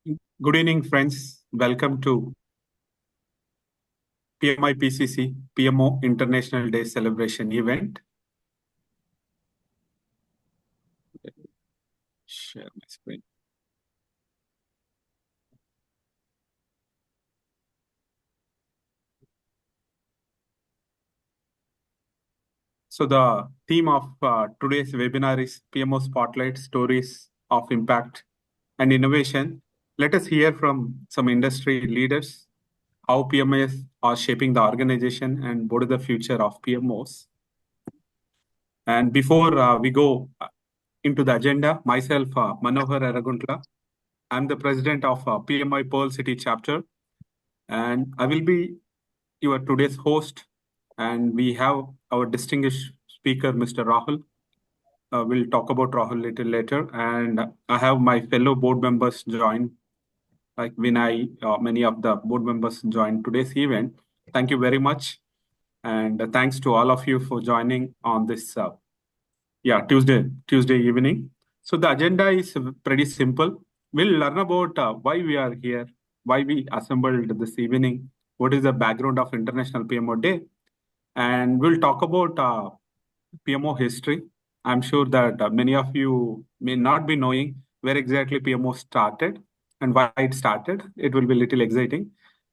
Good evening, friends. Welcome to PMIPCC PMO International Day Celebration event. Share my screen. So the theme of today's webinar is PMO Spotlight Stories of Impact and Innovation. Let us hear from some industry leaders how PMOs are shaping the organization and what is the future of PMOs. And before we go into the agenda, myself, Manohar Araguntla, I'm the president of PMI Pearl City chapter, and I will be your today's host. And we have our distinguished speaker, Mr. Rahul. We'll talk about Rahul a little later. And I have my fellow board members join, like Vinay, many of the board members join today's event. Thank you very much. And thanks to all of you for joining on this Tuesday evening. So the agenda is pretty simple. We'll learn about why we are here, why we assembled this evening, what is the background of International PMO Day, and we'll talk about PMO history. I'm sure that many of you may not be knowing where exactly PMO started and why it started. It will be a little exciting.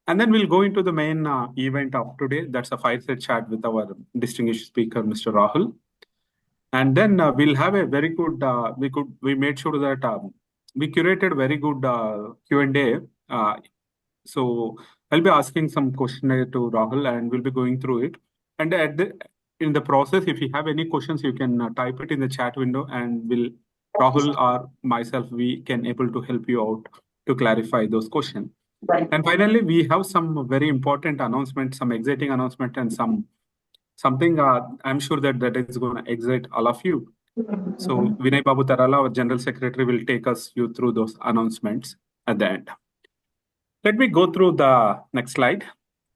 And then we'll go into the main event of today. That's a fireside chat with our distinguished speaker, Mr. Rahul. And then we'll have a very good. We made sure that we curated very good Q&A. So I'll be asking some questionnaire to Rahul, and we'll be going through it. And in the process, if you have any questions, you can type it in the chat window, and Rahul or myself, we can able to help you out to clarify those questions. Right. And finally, we have some very important announcements, some exciting announcement, and something I'm sure that is going to excite all of you. So Vinay Babu Tarala, our General Secretary, will take us you through those announcements at the end. Let me go through the next slide.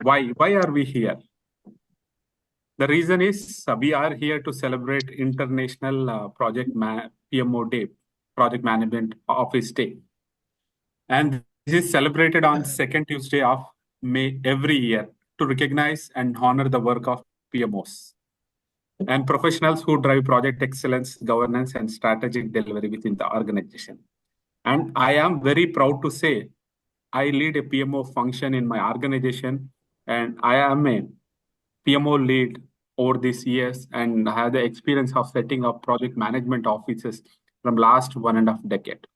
Why are we here? The reason is we are here to celebrate International PMO Day, Project Management Office Day. And this is celebrated on second Tuesday of May every year to recognize and honor the work of PMOs and professionals who drive project excellence, governance, and strategic delivery within the organization. And I am very proud to say I lead a PMO function in my organization, and I am a PMO lead over these years and have the experience of setting up project management offices from last 1.5 decade.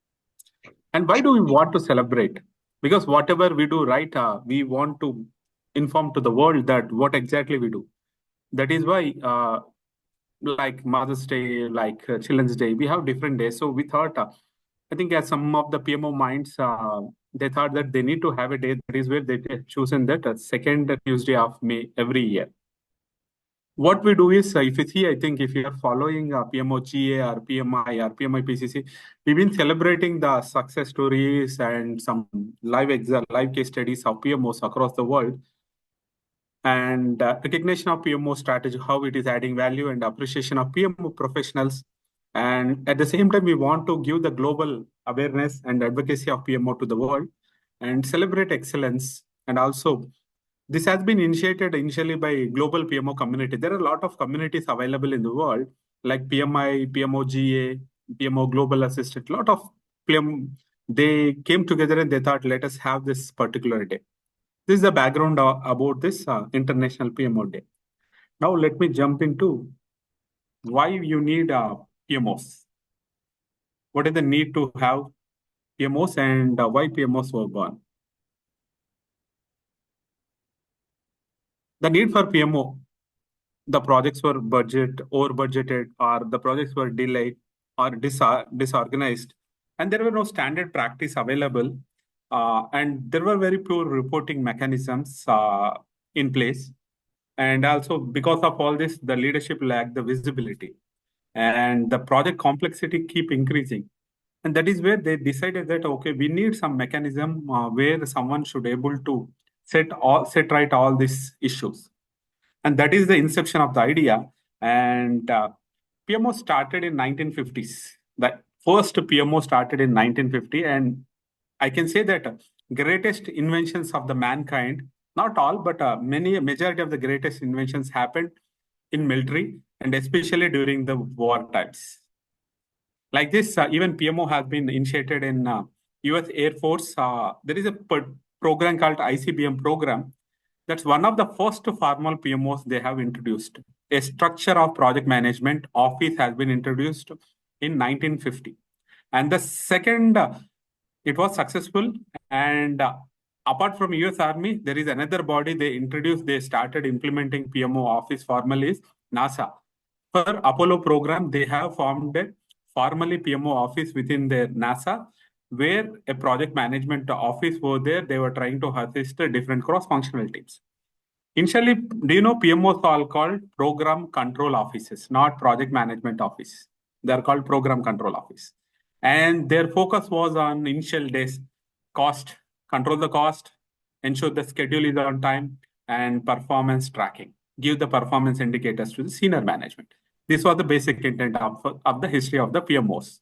And why do we want to celebrate? Because whatever we do right, we want to inform to the world that what exactly we do. That is why like Mother's Day, like Children's Day, we have different days. So we thought, I think as some of the PMO minds, they thought that they need to have a day that is where they chosen that second Tuesday of May every year. What we do is, if you see, I think if you are following PMOGA or PMI or PMIPCC, we've been celebrating the success stories and some live case studies of PMOs across the world. And recognition of PMO strategy, how it is adding value, and appreciation of PMO professionals. And at the same time, we want to give the global awareness and advocacy of PMO to the world and celebrate excellence. And also, this has been initiated initially by global PMO community. There are a lot of communities available in the world, like PMI, PMOGA, PMO Global Assistant. A lot of PMO, they came together and they thought, let us have this particular day. This is the background about this International PMO Day. Now let me jump into why you need PMOs. What is the need to have PMOs and why PMOs were born? The need for PMO, the projects were over budgeted, or the projects were delayed or disorganized, and there were no standard practice available, and there were very poor reporting mechanisms in place. And also because of all this, the leadership lacked the visibility and the project complexity keep increasing. And that is where they decided that, okay, we need some mechanism where someone should able to set right all these issues. And that is the inception of the idea. And PMO started in 1950s. The first PMO started in 1950, and I can say that greatest inventions of the mankind, not all, but majority of the greatest inventions happened in military and especially during the war times. Like this, even PMO has been initiated in US Air Force. There is a program called ICBM program. That's one of the first formal PMOs they have introduced. A structure of project management office has been introduced in 1950. And the second, it was successful. And apart from US Army, there is another body they introduced, they started implementing PMO office formally is NASA. For Apollo program, they have formed a formally PMO office within their NASA, where a project management office was there. They were trying to assist the different cross-functional teams. Initially, do you know PMOs are called program control offices, not project management office. They're called program control office. And their focus was on initial days, cost, control the cost, ensure the schedule is on time, and performance tracking. Give the performance indicators to the senior management. This was the basic intent of the history of the PMOs.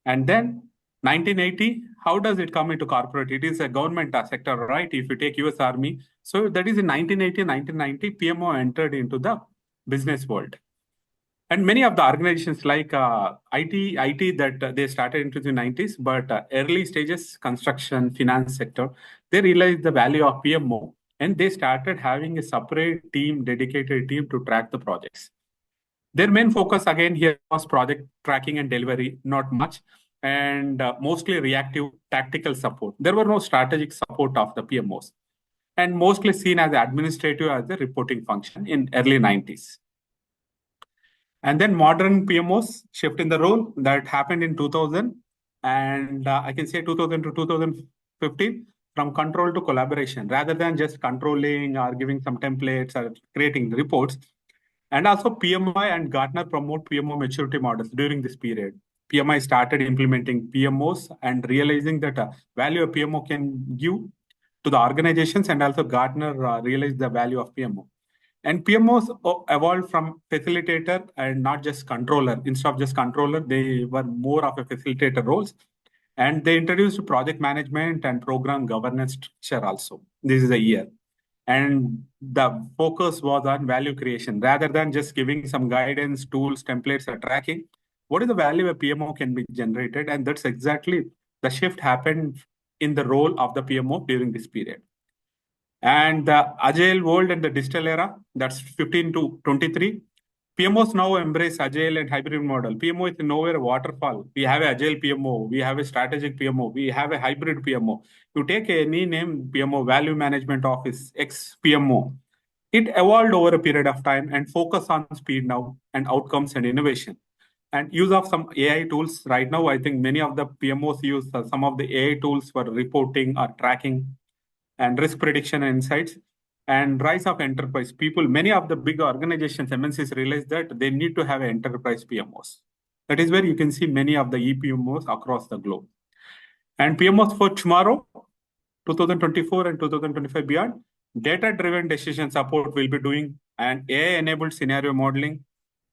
And then 1980, how does it come into corporate? It is a government sector, right? If you take US Army. So that is in 1980, 1990, PMO entered into the business world. And many of the organizations like IT that they started into the 90s, but early stages, construction, finance sector, they realized the value of PMO and they started having a separate team, dedicated team to track the projects. Their main focus again here was project tracking and delivery, not much, and mostly reactive tactical support. There were no strategic support of the PMOs and mostly seen as administrative as a reporting function in early 90s. And then modern PMOs shift in the role that happened in 2000 and I can say 2000 to 2015 from control to collaboration rather than just controlling or giving some templates or creating the reports. And also PMI and Gartner promote PMO maturity models during this period. PMI started implementing PMOs and realizing that value a PMO can give to the organizations, and also Gartner realized the value of PMO. And PMOs evolved from facilitator and not just controller. Instead of just controller, they were more of a facilitator roles. And they introduced project management and program governance structure also. This is a year. And the focus was on value creation rather than just giving some guidance, tools, templates, or tracking. What is the value a PMO can be generated? And that's exactly the shift happened in the role of the PMO during this period. And the agile world and the digital era, that's 15 to 23. PMOs now embrace agile and hybrid model. PMO is nowhere a waterfall. We have a agile PMO, we have a strategic PMO, we have a hybrid PMO. You take any name PMO, value management office, X PMO. It evolved over a period of time and focus on speed now and outcomes and innovation. And use of some AI tools right now. I think many of the PMOs use some of the AI tools for reporting or tracking and risk prediction and insights. And rise of enterprise people, many of the big organizations, MNCs, realize that they need to have enterprise PMOs. That is where you can see many of the ePMOs across the globe. And PMOs for tomorrow, 2024 and 2025 beyond, data-driven decision support will be doing, and AI-enabled scenario modeling,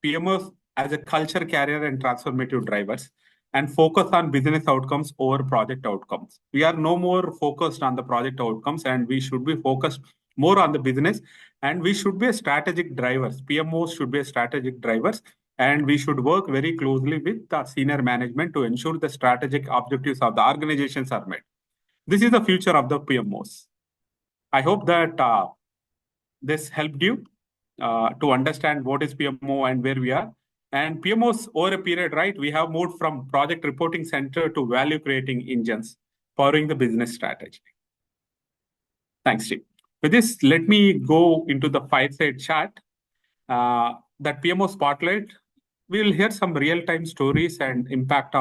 PMOs as a culture carrier and transformative drivers, and focus on business outcomes over project outcomes. We are no more focused on the project outcomes, and we should be focused more on the business, and we should be a strategic drivers. PMOs should be a strategic drivers, and we should work very closely with the senior management to ensure the strategic objectives of the organizations are met. This is the future of the PMOs. I hope that this helped you to understand what is PMO and where we are. And PMOs over a period, right, we have moved from project reporting center to value creating engines, powering the business strategy. Thanks, Steve. With this, let me go into the five-side chat. That PMO spotlight, we will hear some real-time stories and impact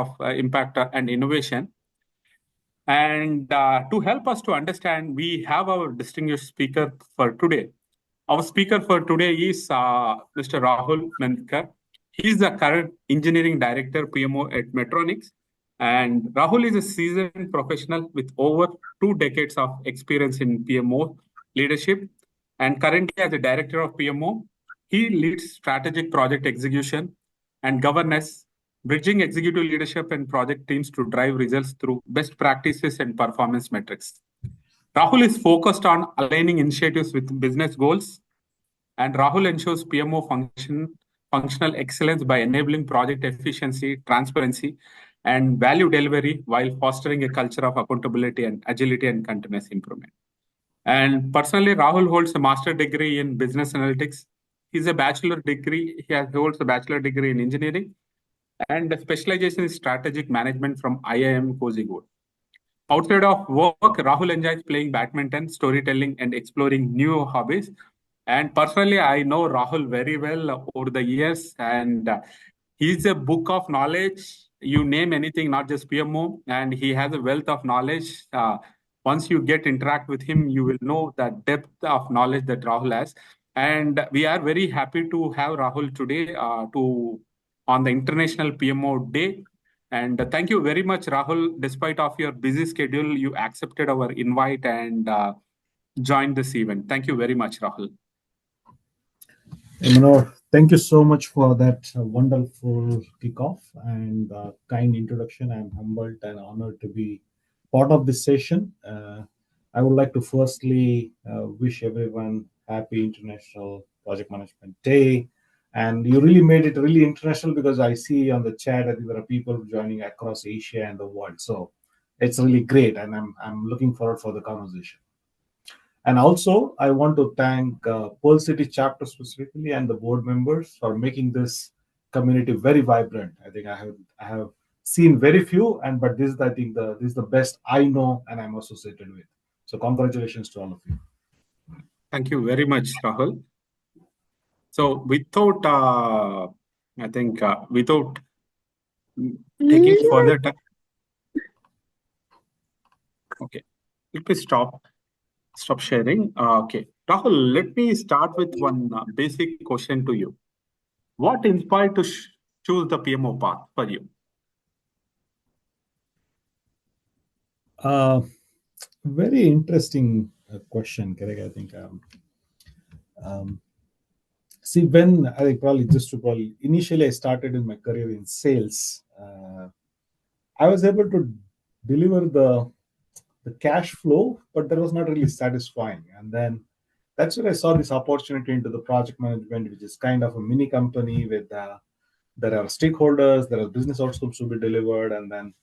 and innovation. And to help us to understand, we have our distinguished speaker for today. Our speaker for today is Mr. Rahul Mendkar. He is the current engineering director PMO at Metronics. And Rahul is a seasoned professional with over 2 decades of experience in PMO leadership. And currently as a director of PMO, he leads strategic project execution and governance bridging executive leadership and project teams to drive results through best practices and performance metrics. Rahul is focused on aligning initiatives with business goals, and Rahul ensures PMO functional excellence by enabling project efficiency, transparency, and value delivery while fostering a culture of accountability and agility and continuous improvement. And personally, Rahul holds a master degree in business analytics. He holds a bachelor degree in engineering and a specialization in strategic management from IIM Kozhikode. Outside of work, Rahul enjoys playing badminton, storytelling, and exploring new hobbies. And personally, I know Rahul very well over the years, and he's a book of knowledge. You name anything, not just PMO, and he has a wealth of knowledge. Once you get interact with him, you will know the depth of knowledge that Rahul has. And we are very happy to have Rahul today to on the International PMO Day. And thank you very much, Rahul. Despite of your busy schedule, you accepted our invite and joined this event. Thank you very much, Rahul. Manor, thank you so much for that wonderful kickoff and kind introduction. I'm humbled and honored to be part of this session. I would like to firstly wish everyone happy International Project Management Day. And you really made it really international because I see on the chat that there are people joining across Asia and the world. So it's really great, and I'm looking forward for the conversation. And also, I want to thank Pearl City chapter specifically and the board members for making this community very vibrant. I think I have seen very few, and but this is I think this is the best I know and I'm associated with. So congratulations to all of you. Thank you very much, Rahul. So without taking further time, okay, let me stop sharing. Okay, Rahul, let me start with one basic question to you. What inspired to choose the PMO path for you? Very interesting question, Greg. I think see when I think probably initially I started in my career in sales. I was able to deliver the cash flow, but that was not really satisfying. And then that's where I saw this opportunity into the project management, which is kind of a mini company with there are stakeholders, there are business outcomes to be delivered, and then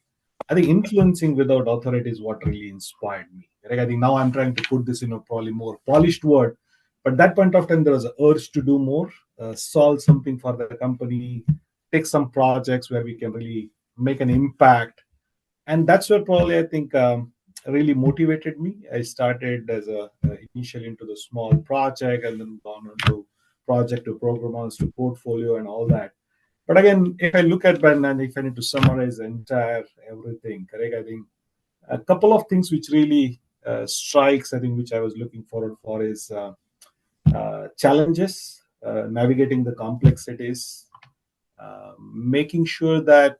I think influencing without authority is what really inspired me. Like I think now I'm trying to put this in a probably more polished word, but that point of time there was an urge to do more, solve something for the company, take some projects where we can really make an impact, and that's where probably I think really motivated me. I started as a initially into the small project and then gone into project to programmers to portfolio and all that. But again, if I look at Ben and if I need to summarize the entire everything, correct? I think a couple of things which really strikes, I think, which I was looking forward for is challenges, navigating the complexities, making sure that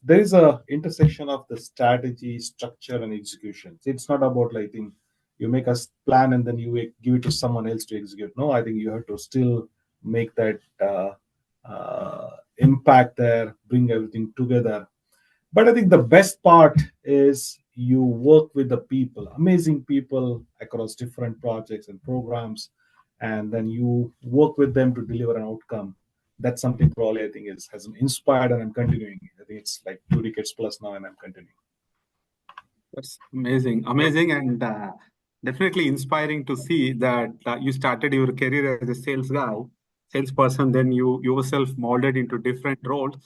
there is a intersection of the strategy, structure, and execution. It's not about like you make a plan and then you give it to someone else to execute. No, I think you have to still make that impact there, bring everything together. But I think the best part is you work with the people, amazing people across different projects and programs, and then you work with them to deliver an outcome. That's something probably I think has inspired and I'm continuing. I think it's like 2 decades plus now and I'm continuing. That's amazing, and definitely inspiring to see that you started your career as a salesperson, then you yourself molded into different roles,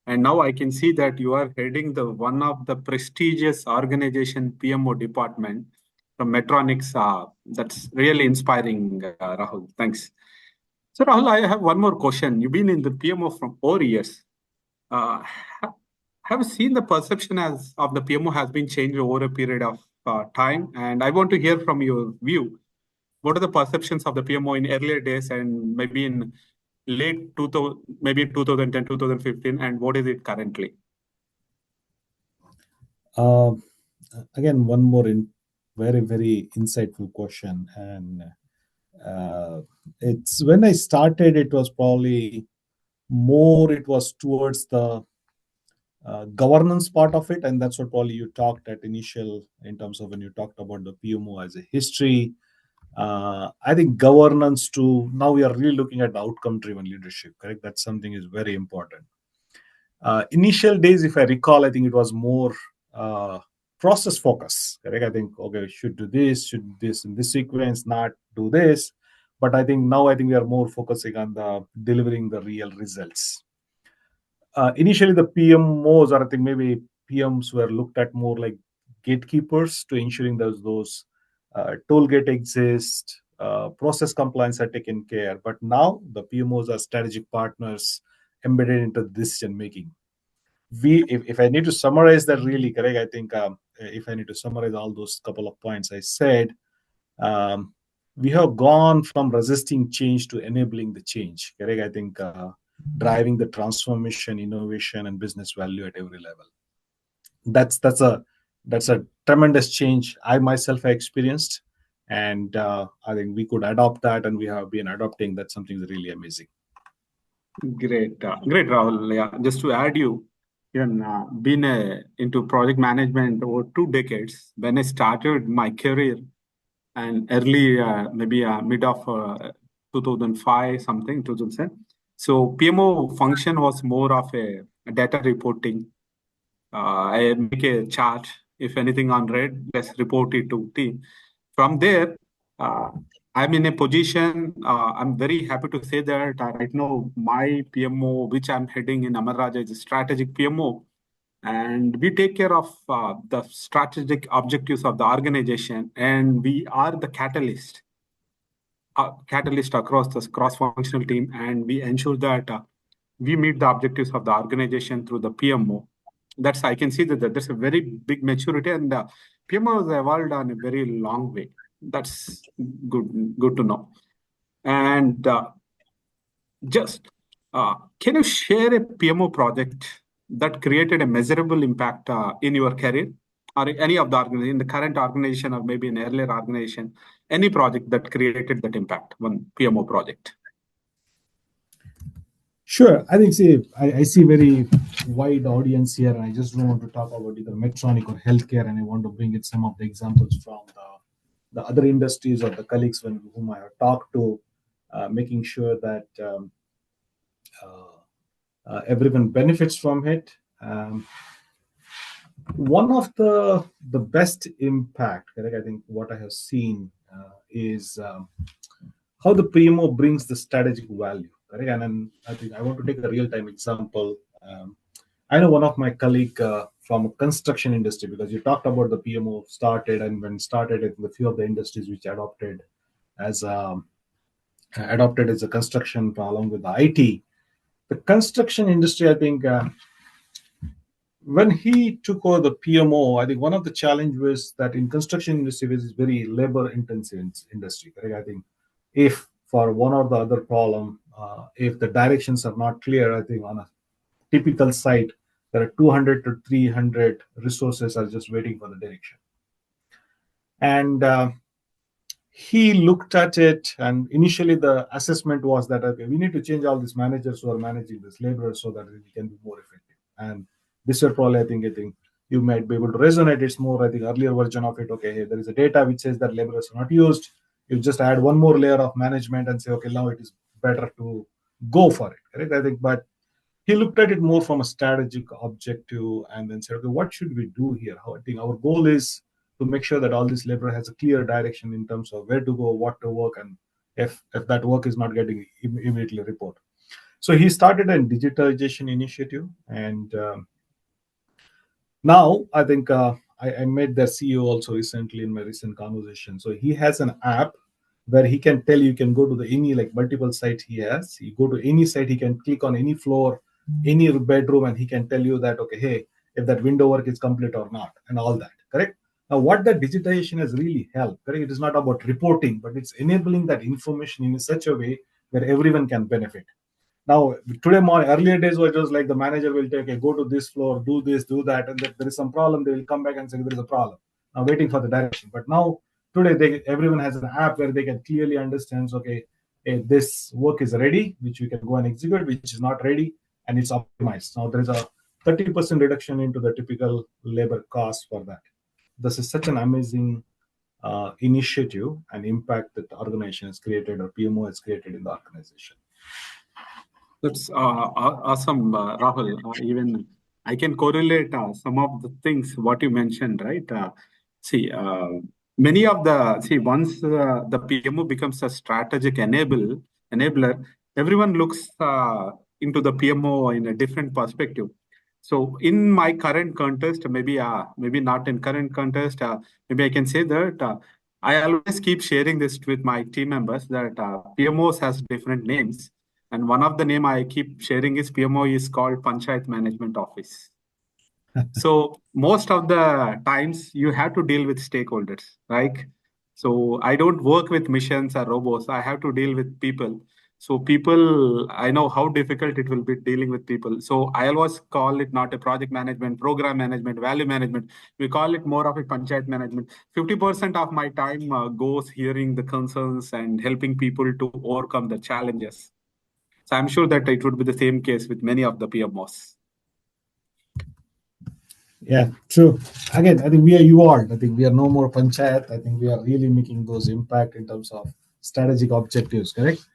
and now I can see that you are heading the one of the prestigious organization PMO department from Metronics. That's really inspiring, Rahul. Thanks. So Rahul, I have one more question. You've been in the PMO for 4 years. Uh, have you seen the perception as of the PMO has been changed over a period of time? And I want to hear from your view. What are the perceptions of the PMO in earlier days and maybe in late 2000, maybe 2010, 2015, and what is it currently? Again, one more very, very insightful question. And it's when I started, it was probably More it was towards the governance part of it, and that's what probably you talked at initial in terms of when you talked about the PMO as a history. I think governance too. Now we are really looking at outcome-driven leadership. Correct. That's something is very important. Initial days, if I recall, I think it was more process focus. Correct. I think okay, should do this, should this in this sequence, not do this. But I think now we are more focusing on the delivering the real results. Initially, the PMOs, or I think maybe PMs, were looked at more like gatekeepers to ensuring that those toll gate exist, process compliance are taken care. But now the PMOs are strategic partners embedded into decision making. If I need to summarize that really correct, I think if I need to summarize all those couple of points I said, we have gone from resisting change to enabling the change. Correct, I think driving the transformation, innovation, and business value at every level. That's a tremendous change I myself have experienced, and I think we could adopt that, and we have been adopting. That's something that's really amazing. Great, great, Rahul. Yeah, just to add you, even been into project management over 2 decades. When I started my career, and early, maybe mid of 2005, something 2007. So PMO function was more of a data reporting. I make a chart. If anything on red, let's report it to team. From there, I'm in a position. I'm very happy to say that right now my PMO, which I'm heading in Amar Raja, is a strategic PMO, and we take care of the strategic objectives of the organization, and we are the catalyst across this cross-functional team, and we ensure that we meet the objectives of the organization through the PMO. That's I can see that there's a very big maturity, and PMO has evolved on a very long way. That's good to know. And just can you share a PMO project that created a measurable impact in your career, or any of the organization, in the current organization, or maybe an earlier organization, any project that created that impact, one PMO project? Sure. I think I see very wide audience here, and I just don't want to talk about either Medtronic or healthcare, and I want to bring in some of the examples from the other industries or the colleagues whom I have talked to, making sure that everyone benefits from it. One of the best impact, correct, I think what I have seen is how the PMO brings the strategic value. Correct? And then I think I want to take a real-time example. I know one of my colleague from construction industry, because you talked about the PMO started, and when started it, a few of the industries which adopted as a construction along with the IT. The construction industry, I think, when he took over the PMO, I think one of the challenges was that in construction industry, which is very labor-intensive industry. Correct? I think if for one or the other problem, if the directions are not clear, I think on a typical site, there are 200 to 300 resources are just waiting for the direction. And he looked at it, and initially the assessment was that, okay, we need to change all these managers who are managing this labor so that we can be more effective. And this is probably, I think you might be able to resonate. It's more, I think, earlier version of it. Okay, there is a data which says that laborers are not used. You just add one more layer of management and say, okay, now it is better to go for it. Correct? I think, but he looked at it more from a strategic objective and then said, okay, what should we do here? I think our goal is to make sure that all this labor has a clear direction in terms of where to go, what to work, and if that work is not getting immediately reported. So he started a digitalization initiative, and now I think I met their CEO also recently in my recent conversation. So he has an app where he can tell you can go to the any like multiple sites he has. You go to any site, he can click on any floor, any bedroom, and he can tell you that, okay, hey, if that window work is complete or not, and all that. Correct? Now, what that digitization has really helped, correct? It is not about reporting, but it's enabling that information in such a way where everyone can benefit. Now, today, earlier days were just like the manager will take, okay, go to this floor, do this, do that, and if there is some problem, they will come back and say there is a problem. Now, waiting for the direction. But now, today, everyone has an app where they can clearly understand, okay, this work is ready, which we can go and execute, which is not ready, and it's optimized. Now there is a 30% reduction into the typical labor cost for that. This is such an amazing initiative and impact that the organization has created, or PMO has created in the organization. That's awesome, Rahul. Even I can correlate some of the things what you mentioned, right? See, many of the once the PMO becomes a strategic enabler, everyone looks into the PMO in a different perspective. So, in my current context, maybe not in current context, maybe I can say that I always keep sharing this with my team members that PMOs has different names, and one of the name I keep sharing is PMO is called Panchayat Management Office. So most of the times you have to deal with stakeholders, right? So I don't work with missions or robots. I have to deal with people. So people, I know how difficult it will be dealing with people. So I always call it not a project management, program management, value management. We call it more of a panchayat management. 50% of my time goes hearing the concerns and helping people to overcome the challenges. So I'm sure that it would be the same case with many of the PMOs. Yeah, true. Again, I think we are evolved. I think we are no more panchayat. I think we are really making those impact in terms of strategic objectives, correct?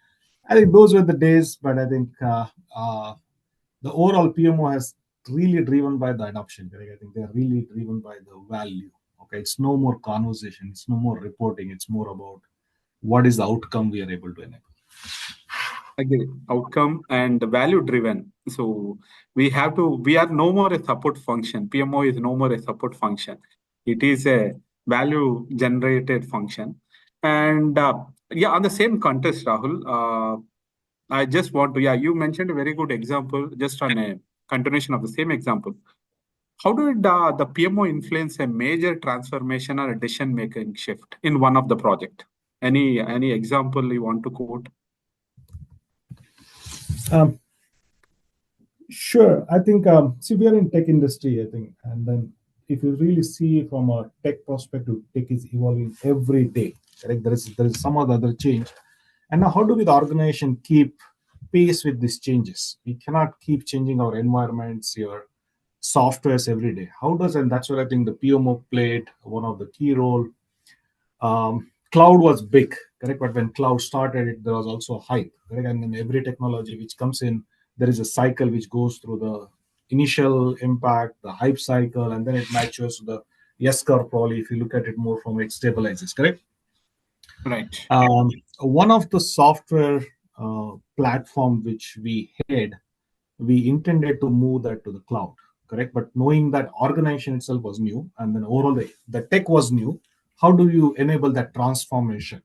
I think those were the days, but I think the overall PMO has really driven by the adoption, correct? I think they're really driven by the value. Okay, it's no more conversation, it's no more reporting, it's more about what is the outcome we are able to enable. Agree. Outcome and value driven. So we are no more a support function. PMO is no more a support function. It is a value generated function. And on the same context, Rahul, I just want to, you mentioned a very good example, just on a continuation of the same example. How did the PMO influence a major transformation or a decision making shift in one of the project? Any example you want to quote? Um, Sure. I think, see, we are in tech industry, I think, and then if you really see from a tech perspective, tech is evolving every day. Correct? There is some other change, and now how do we the organization keep pace with these changes? We cannot keep changing our environments, your softwares every day. How does, and that's where I think the PMO played one of the key role. Cloud was big, correct? But when cloud started, there was also a hype, correct? And then every technology which comes in, there is a cycle which goes through the initial impact, the hype cycle, and then it matures to the S curve. Probably, if you look at it more from it stabilizes, correct? Right. One of the software platform which we had, we intended to move that to the cloud, correct? But knowing that organization itself was new, and then overall the tech was new, how do you enable that transformation?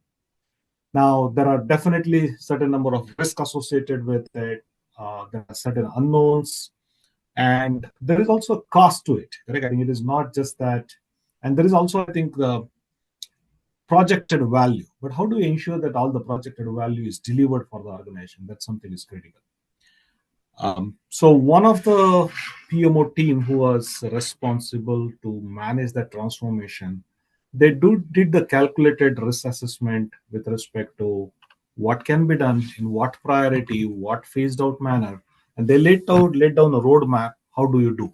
Now, there are definitely certain number of risks associated with it. There are certain unknowns, and there is also a cost to it, correct? I think it is not just that, and there is also, I think, projected value. But how do you ensure that all the projected value is delivered for the organization? That's something is critical. So one of the PMO team who was responsible to manage that transformation, they did the calculated risk assessment with respect to what can be done in what priority, what phased out manner, and they laid down a roadmap. How do you do,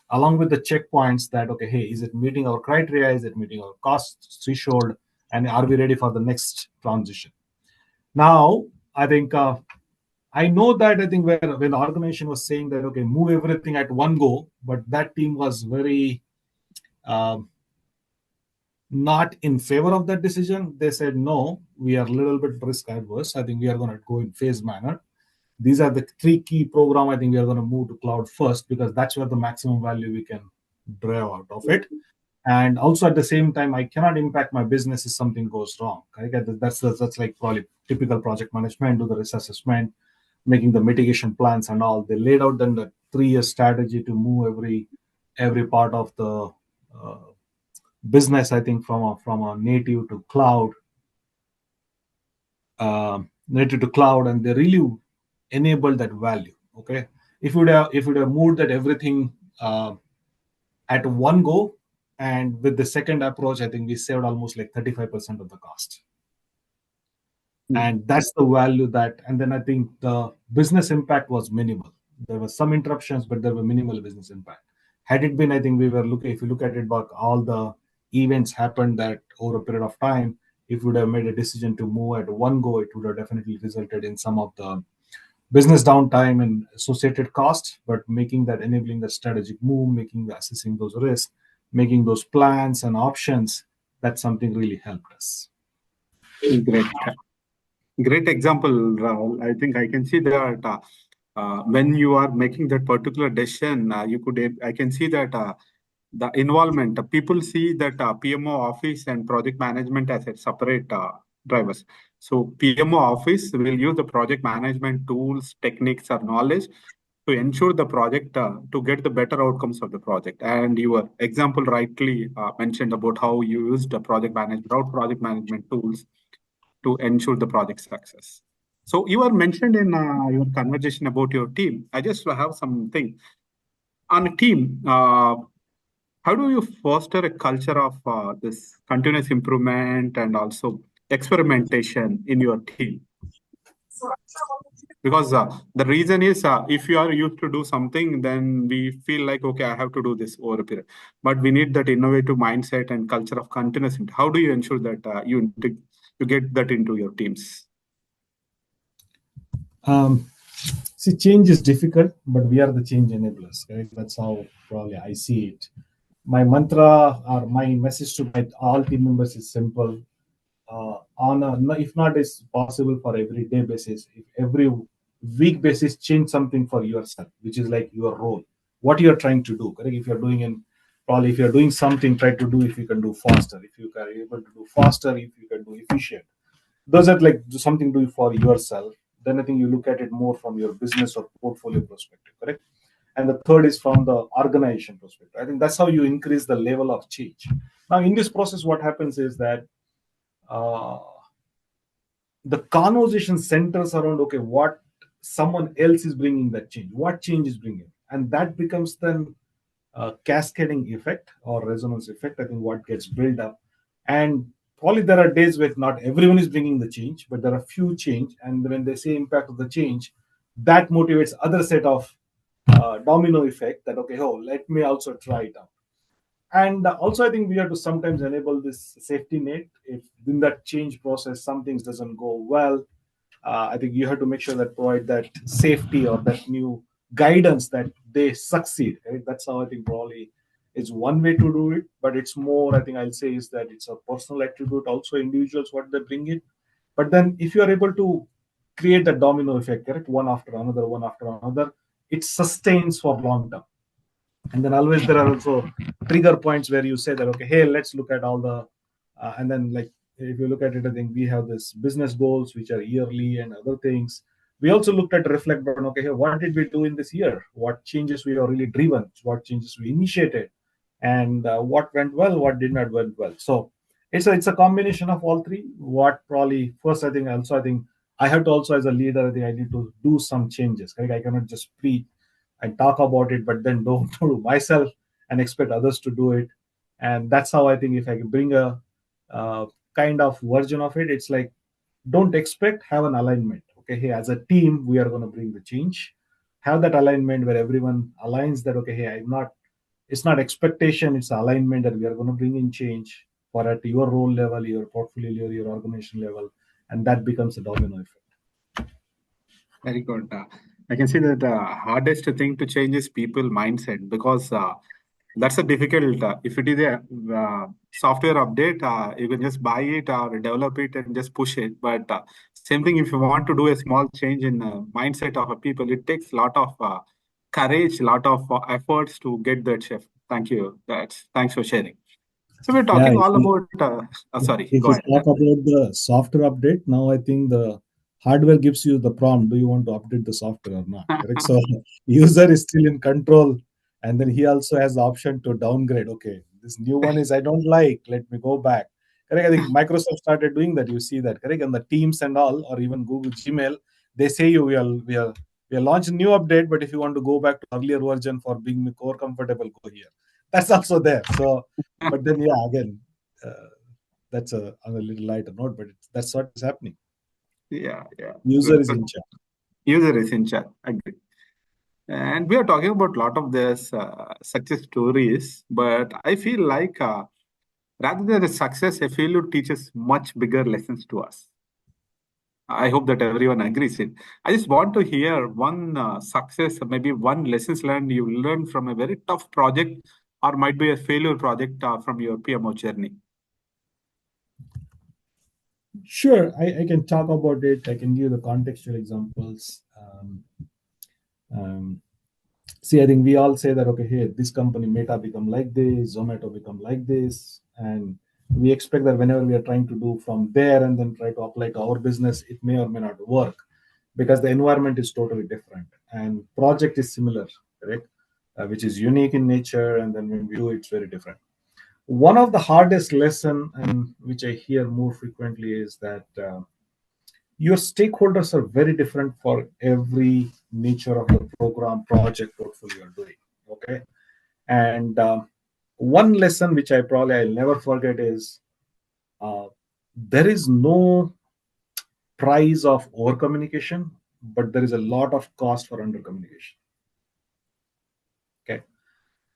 along with the checkpoints that okay, hey, is it meeting our criteria? Is it meeting our cost threshold? And are we ready for the next transition? Now, I think I know that I think when the organization was saying that okay, move everything at one go, but that team was very not in favor of that decision. They said no, we are a little bit risk adverse. I think we are going to go in phase manner. These are the three key program. I think we are going to move to cloud first because that's where the maximum value we can drive out of it. And also at the same time, I cannot impact my business if something goes wrong. Right? That's like probably typical project management, do the risk assessment, making the mitigation plans and all. They laid out then the 3-year strategy to move every part of the business. I think from a native to cloud, and they really enabled that value. Okay, if we would have moved that everything at one go, and with the second approach, I think we saved almost like 35% of the cost. And that's the value that. And then I think the business impact was minimal. There were some interruptions, but there were minimal business impact. Had it been, I think we were looking, if you look at it back, all the events happened that over a period of time, if we would have made a decision to move at one go, it would have definitely resulted in some of the business downtime and associated costs. But making that, enabling the strategic move, making the assessing those risks, making those plans and options, that's something really helped us. Great. Great example, Rahul. I think I can see that when you are making that particular decision, I can see that the involvement, people see that PMO office and project management as a separate drivers. So PMO office will use the project management tools, techniques, or knowledge to ensure the project to get the better outcomes of the project. And your example rightly mentioned about how you used the project management tools to ensure the project success. So you are mentioned in your conversation about your team. I just have something on a team. How do you foster a culture of this continuous improvement and also experimentation in your team? Because the reason is if you are used to do something, then we feel like, okay, I have to do this over a period. But we need that innovative mindset and culture of continuous. How do you ensure that you get that into your teams? See, change is difficult, but we are the change enablers. Correct? That's how probably I see it. My mantra or my message to my all team members is simple. On a, if not is possible for every day basis, if every week basis, change something for yourself, which is like your role, what you're trying to do. Correct? If you're doing in probably if you're doing something, try to do if you can do faster. If you are able to do faster, if you can do efficient, those are like something to do for yourself. Then I think you look at it more from your business or portfolio perspective, correct? And the third is from the organization perspective. I think that's how you increase the level of change. Now in this process, what happens is that uh, the conversation centers around, okay, what someone else is bringing, that change, what change is bringing, and that becomes then cascading effect or resonance effect. I think what gets built up. And probably there are days where not everyone is bringing the change, but there are few change, and when they say impact of the change, that motivates other set of domino effect, that okay, oh, let me also try it out. And also I think we have to sometimes enable this safety net. If in that change process some things doesn't go well, I think you have to make sure that provide that safety or that new guidance that they succeed. Right? That's how I think probably is one way to do it. But it's more, I think I'll say, is that it's a personal attribute, also individuals what they bring in. But then if you are able to create the domino effect, correct, one after another, it sustains for long term. And then always there are also trigger points where you say that okay, hey, let's look at all the and then like if you look at it, I think we have this business goals which are yearly and other things. We also looked at reflect on okay, hey, what did we do in this year, what changes we are really driven, what changes we initiated, and what went well, what did not went well. So it's a combination of all three. What probably first, I think I have to also, as a leader, I think I need to do some changes. Right? I cannot just preach and talk about it, but then don't do myself and expect others to do it. And that's how I think if I can bring a kind of version of it, it's like don't expect, have an alignment. Okay, hey, as a team, we are going to bring the change. Have that alignment where everyone aligns that okay, hey, I'm not. It's not expectation; it's alignment that we are going to bring in change for at your role level, your portfolio, your organization level, and that becomes a domino effect. Very good. I can see that the hardest thing to change is people mindset because that's a difficult. If it is a software update, you can just buy it or develop it and just push it. But same thing, if you want to do a small change in mindset of a people, it takes a lot of courage, lot of efforts to get that shift. Thank you. Thanks for sharing. So we're Yeah, talking all about. Sorry, if go we ahead. talk about the software update, now I think the hardware gives you the prompt. Do you want to update the software or not? Correct. So user is still in control, and then he also has the option to downgrade. Okay, this new one is I don't like. Let me go back. Correct. I think Microsoft started doing that. You see that, correct? And the Teams and all, or even Google Gmail, they say you we are launching new update, but if you want to go back to earlier version for being more comfortable, go here. That's also there. So, but then yeah, again. Uh, that's on a little lighter note, but that's what is happening. Yeah, yeah. User is in charge. User is in charge. Agree. And we are talking about a lot of this success stories, but I feel like rather than a success, a failure teaches much bigger lessons to us. I hope that everyone agrees it. I just want to hear one success, maybe one lessons learned you learned from a very tough project, or might be a failure project from your PMO journey. Sure, I can talk about it. I can give the contextual examples. Um, See, I think we all say that, okay, here, this company Meta become like this, Zomato become like this. And we expect that whenever we are trying to do from there and then try to apply to our business, it may or may not work because the environment is totally different. And project is similar, correct? Which is unique in nature. And then when we do, it's very different. One of the hardest lesson, and which I hear more frequently, is that your stakeholders are very different for every nature of the program project portfolio you're doing. Okay. And one lesson which I'll never forget is uh, there is no price of over communication, but there is a lot of cost for under communication. Okay.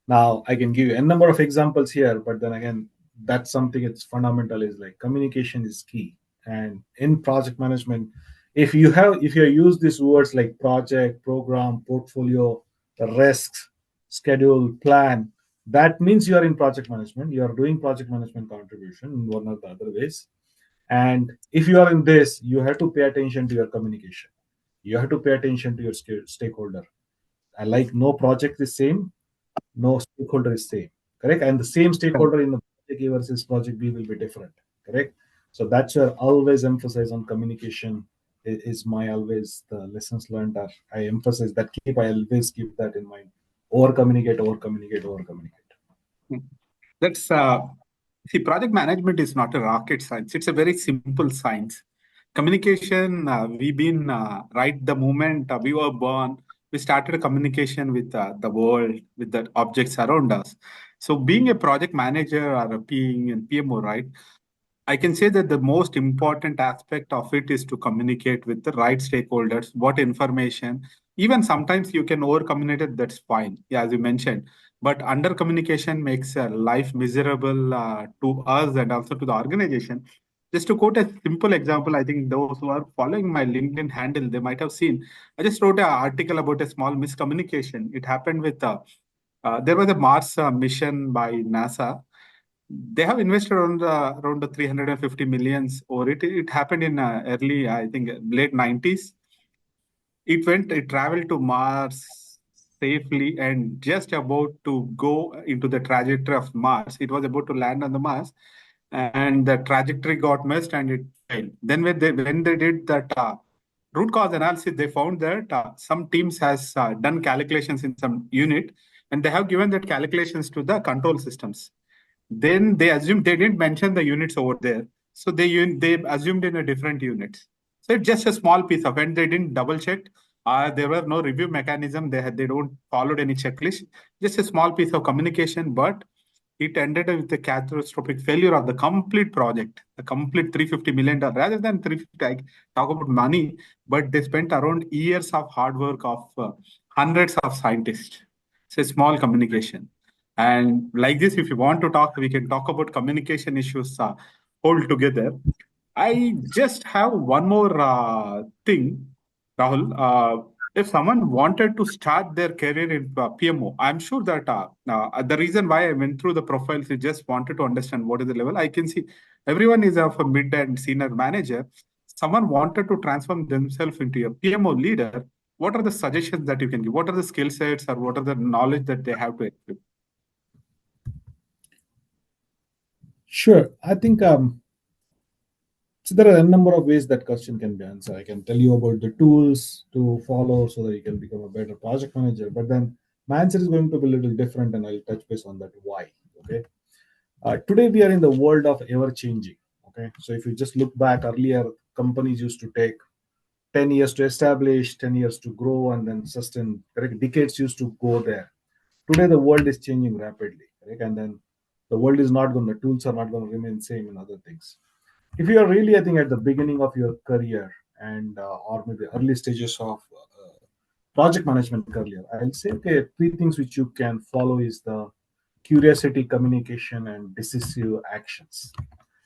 Now I can give you a number of examples here, but then again, that's something it's fundamental is like communication is key. And in project management, if you use these words like project, program, portfolio, risks, schedule, plan, that means you are in project management. You are doing project management contribution in one or the other ways. And if you are in this, you have to pay attention to your communication. You have to pay attention to your stakeholder. I like no project is same, no stakeholder is same, correct? And the same stakeholder in the project A versus project B will be different, correct? So that's where always emphasize on communication is my always the lessons learned that I emphasize that I always keep that in mind. Over communicate, over communicate, over communicate. That's See, project management is not a rocket science. It's a very simple science. Communication, we've been right the moment we were born, we started a communication with the world, with the objects around us. So being a project manager or being in PMO, right? I can say that the most important aspect of it is to communicate with the right stakeholders, what information. Even sometimes you can over communicate, that's fine, yeah, as you mentioned. But under communication makes life miserable to us and also to the organization. Just to quote a simple example, I think those who are following my LinkedIn handle, they might have seen. I just wrote an article about a small miscommunication. It happened with there was a Mars mission by NASA. They have invested around the 350 millions over it. It happened in early, I think, late 90s. It traveled to Mars safely and just about to go into the trajectory of Mars. It was about to land on the Mars, and the trajectory got missed and it failed. Then when they did that root cause analysis, they found that some teams has done calculations in some unit, and they have given that calculations to the control systems. Then they assumed they didn't mention the units over there, so they assumed in a different units. So it's just a small piece of, and they didn't double check. There were no review mechanism. They don't followed any checklist. Just a small piece of communication, but it ended with the catastrophic failure of the complete project, the complete $350 million. Rather than 350, I talk about money, but they spent around years of hard work of hundreds of scientists. It's a small communication. And like this, if you want to talk, we can talk about communication issues altogether. I just have one more thing, Rahul. If someone wanted to start their career in PMO, I'm sure that the reason why I went through the profiles is just wanted to understand what is the level. I can see everyone is of a mid and senior manager. Someone wanted to transform themselves into a PMO leader. What are the suggestions that you can give? What are the skill sets or what are the knowledge that they have to equip? Sure. I think so there are a number of ways that question can be answered. I can tell you about the tools to follow so that you can become a better project manager. But then my answer is going to be a little different, and I'll touch base on that why. Okay. Today we are in the world of ever changing. Okay. So if you just look back earlier, companies used to take 10 years to establish, 10 years to grow, and then sustain. Correct. Decades used to go there. Today the world is changing rapidly. Correct. And then the world is not going. The tools are not going to remain same in other things. If you are really, I think, at the beginning of your career and or maybe early stages of project management career, I'll say, okay, three things which you can follow is the curiosity, communication, and decisive actions.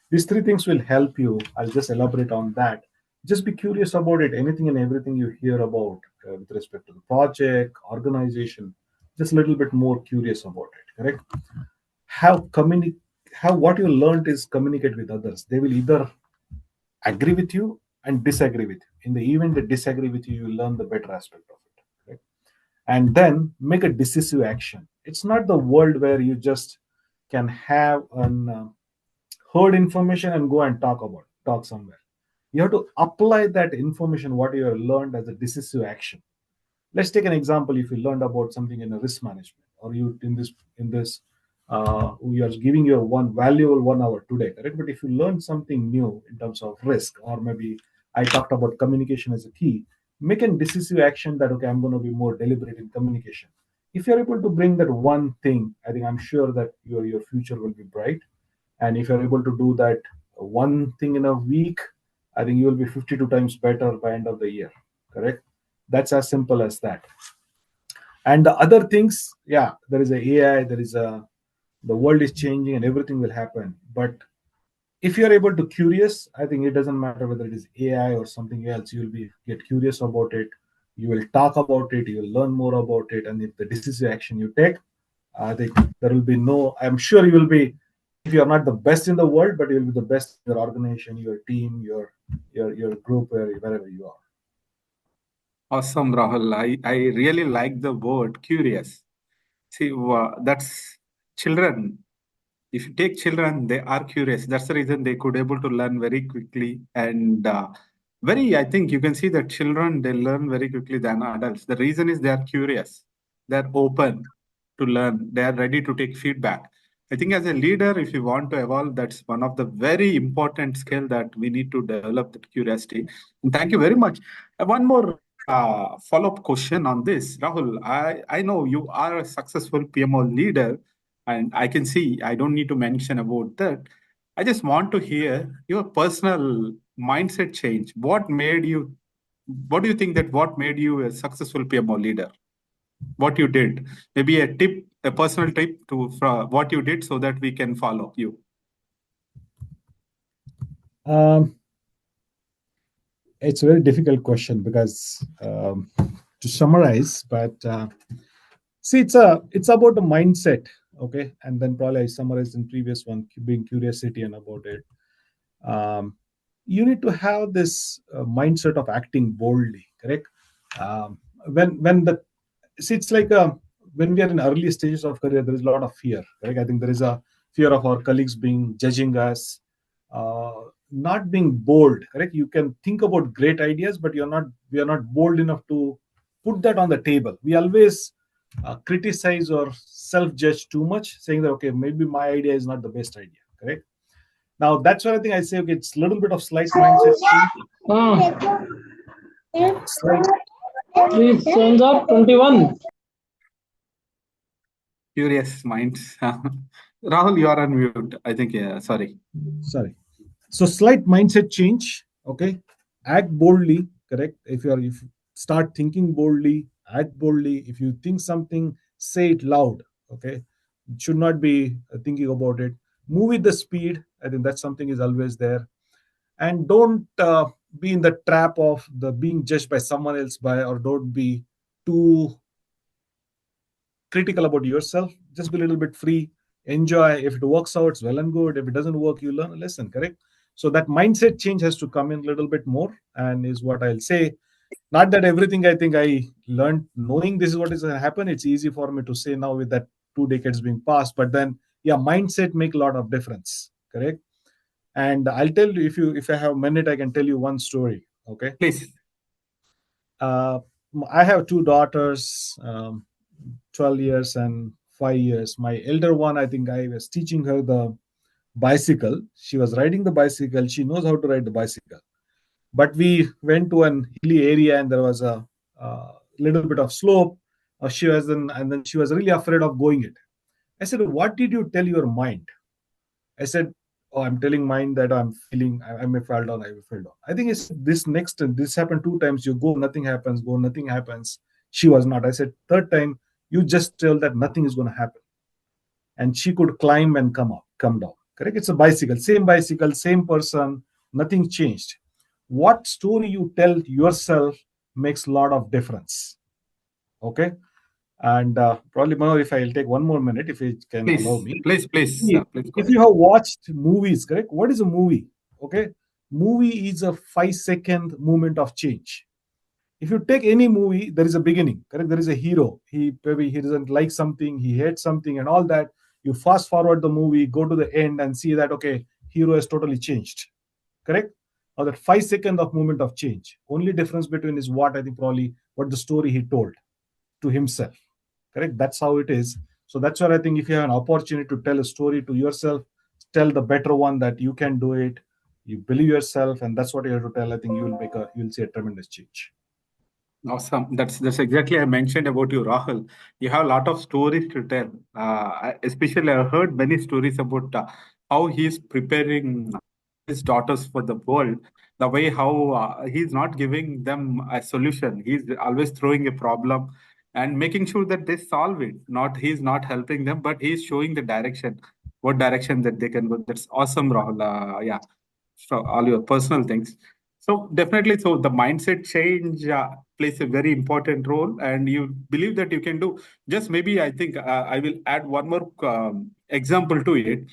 These three things will help you. I'll just elaborate on that. Just be curious about it, anything and everything you hear about with respect to the project, organization, just a little bit more curious about it, correct? How communi- how what you learned is communicate with others. They will either agree with you and disagree with you. In the event they disagree with you, you learn the better aspect of it, correct? And then make a decisive action. It's not the world where you just can have an heard information and go and talk somewhere. You have to apply that information what you have learned as a decisive action. Let's take an example. If you learned about something in a risk management, or you in this you are giving your one valuable 1 hour today, correct? But if you learn something new in terms of risk, or maybe I talked about communication as a key, make a decisive action that, okay, I'm going to be more deliberate in communication. If you're able to bring that one thing, I think I'm sure that your future will be bright. And if you're able to do that one thing in a week, I think you will be 52 times better by end of the year, correct? That's as simple as that. And the other things, yeah, there is a AI, there is a the world is changing and everything will happen. But if you're able to curious, I think it doesn't matter whether it is AI or something else, you'll be get curious about it, you will talk about it, you will learn more about it, and if the decisive action you take, I think there will be no, I'm sure you will be, if you're not the best in the world, but you'll be the best in your organization, your team, your group, wherever you are. Awesome, Rahul. I really like the word curious. See, that's children. If you take children, they are curious. That's the reason they could able to learn very quickly and I think you can see that children, they learn very quickly than adults. The reason is they are curious. They're open to learn. They are ready to take feedback. I think as a leader, if you want to evolve, that's one of the very important skill that we need to develop, that curiosity. And thank you very much. One more follow-up question on this. Rahul, I know you are a successful PMO leader, and I can see, I don't need to mention about that. I just want to hear your personal mindset change. What do you think that what made you a successful PMO leader? What you did? Maybe a tip, a personal tip to what you did so that we can follow you. Um, it's a very difficult question because to summarize, but see, it's about the mindset, okay, and then probably I summarized in previous one, being curiosity and about it. Um, you need to have this mindset of acting boldly, correct? When the see, it's like when we are in early stages of career, there is a lot of fear, correct? I think there is a fear of our colleagues being judging us, uh, not being bold, correct? You can think about great ideas, but we are not bold enough to put that on the table. We always criticize or self-judge too much, saying that, okay, maybe my idea is not the best idea, correct? Now that's why I think I say, okay, it's a little bit of slight mindset change. Slight, Please change up 21. Curious minds. Rahul, you are on mute. I think, yeah, sorry. sorry. So slight mindset change. Okay, act boldly. Correct. If you start thinking boldly, act boldly. If you think something, say it loud. Okay, you should not be thinking about it. Move with the speed. I think that something is always there, and don't be in the trap of the being judged by someone else by, or don't be too critical about yourself. Just be a little bit free. Enjoy. If it works out, it's well and good. If it doesn't work, you learn a lesson, correct? So that mindset change has to come in a little bit more, and is what I'll say. Not that everything I think I learned knowing this is what is going to happen. It's easy for me to say now with that 2 decades being passed, but then yeah, mindset make a lot of difference, correct? And I'll tell you, if I have a minute, I can tell you one story. Okay. Please. uh, I have two daughters, 12 years and 5 years. My elder one, I think I was teaching her the bicycle. She was riding the bicycle. She knows how to ride the bicycle. But we went to an hilly area and there was a, little bit of slope. And then she was really afraid of going it. I said, "What did you tell your mind?" I said, I'm telling mine that I'm feeling I may fall down, I will fall down. I think it's this happened 2 times. You go, nothing happens, go, nothing happens. She was not. I said, third time, you just tell that nothing is going to happen. And she could climb and come down. Correct? It's a bicycle, same person, nothing changed. What story you tell yourself makes a lot of difference. Okay. And probably, Manoj, if I'll take one more minute, if you can allow me. Please go If ahead. you have watched movies, correct? What is a movie? Okay. Movie is a 5-second moment of change. If you take any movie, there is a beginning, correct? There is a hero. Maybe he doesn't like something, he hates something, and all that. You fast forward the movie, go to the end, and see that okay, hero has totally changed. Correct? Or that 5 seconds of moment of change. Only difference between is what I think probably what the story he told to himself. Correct? That's how it is. So that's where I think if you have an opportunity to tell a story to yourself, tell the better one that you can do it. You believe yourself, and that's what you have to tell. I think you'll see a tremendous change. Awesome. That's exactly I mentioned about you, Rahul. You have a lot of stories to tell. Especially, I heard many stories about how he's preparing his daughters for the world. The way how he's not giving them a solution. He's always throwing a problem and making sure that they solve it. Not he's not helping them, but he's showing the direction, what direction that they can go. That's awesome, Rahul. Yeah, so all your personal things. So definitely, so the mindset change plays a very important role, and you believe that you can do. Just maybe I think I will add one more example to it.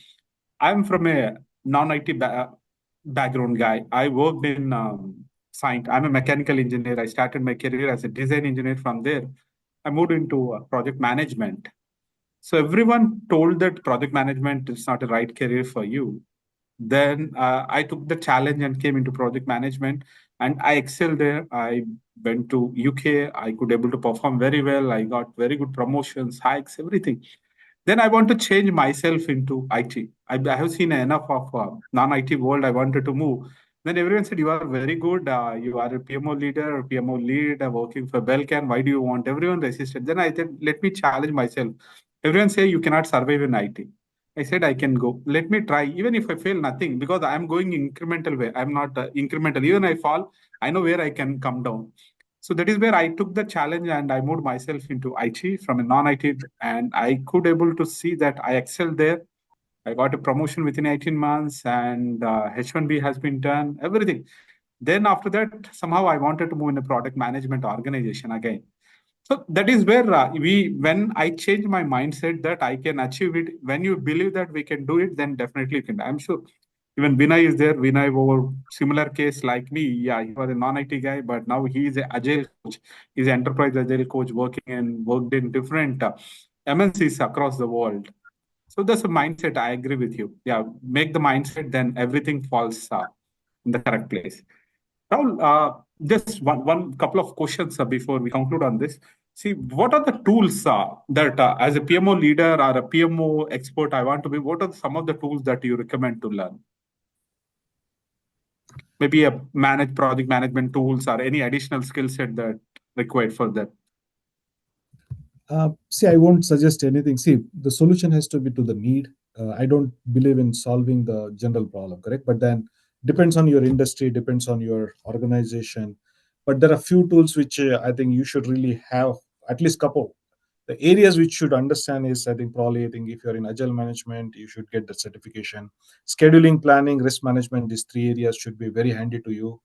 I'm from a non-IT background guy. I worked in science. I'm a mechanical engineer. I started my career as a design engineer. From there, I moved into project management. So everyone told that project management is not a right career for you. Then I took the challenge and came into project management, and I excelled there. I went to UK. I could able to perform very well. I got very good promotions, hikes, everything. Then I want to change myself into IT. I have seen enough of non-IT world. I wanted to move. Then everyone said, "You are very good. You are a PMO leader, PMO lead, working for Belcan. Why do you want?" Everyone resisted. Then I said, "Let me challenge myself." Everyone say you cannot survive in IT. I said I can go. Let me try. Even if I fail, nothing, because I am going incremental way. I'm not incremental. Even I fall, I know where I can come down. So that is where I took the challenge and I moved myself into IT from a non-IT, and I could able to see that I excelled there. I got a promotion within 18 months, and H1B has been done, everything. Then after that, somehow I wanted to move in a product management organization again. So that is where when I change my mindset that I can achieve it, when you believe that we can do it, then definitely you can. I'm sure even Vinay is there. Vinay over similar case like me. Yeah, he was a non-IT guy, but now he is an agile coach. He's an enterprise agile coach working and worked in different MNCs across the world. So that's a mindset. I agree with you. Yeah, make the mindset, then everything falls in the correct place. Rahul, just one couple of questions before we conclude on this. See, what are the tools that, as a PMO leader or a PMO expert, I want to be? What are some of the tools that you recommend to learn? Maybe a manage project management tools or any additional skill set that required for that. See, I won't suggest anything. See, the solution has to be to the need. I don't believe in solving the general problem, correct? But then depends on your industry, depends on your organization. But there are few tools which I think you should really have at least couple. The areas which should understand is I think probably I think if you're in agile management, you should get the certification. Scheduling, planning, risk management, these three areas should be very handy to you.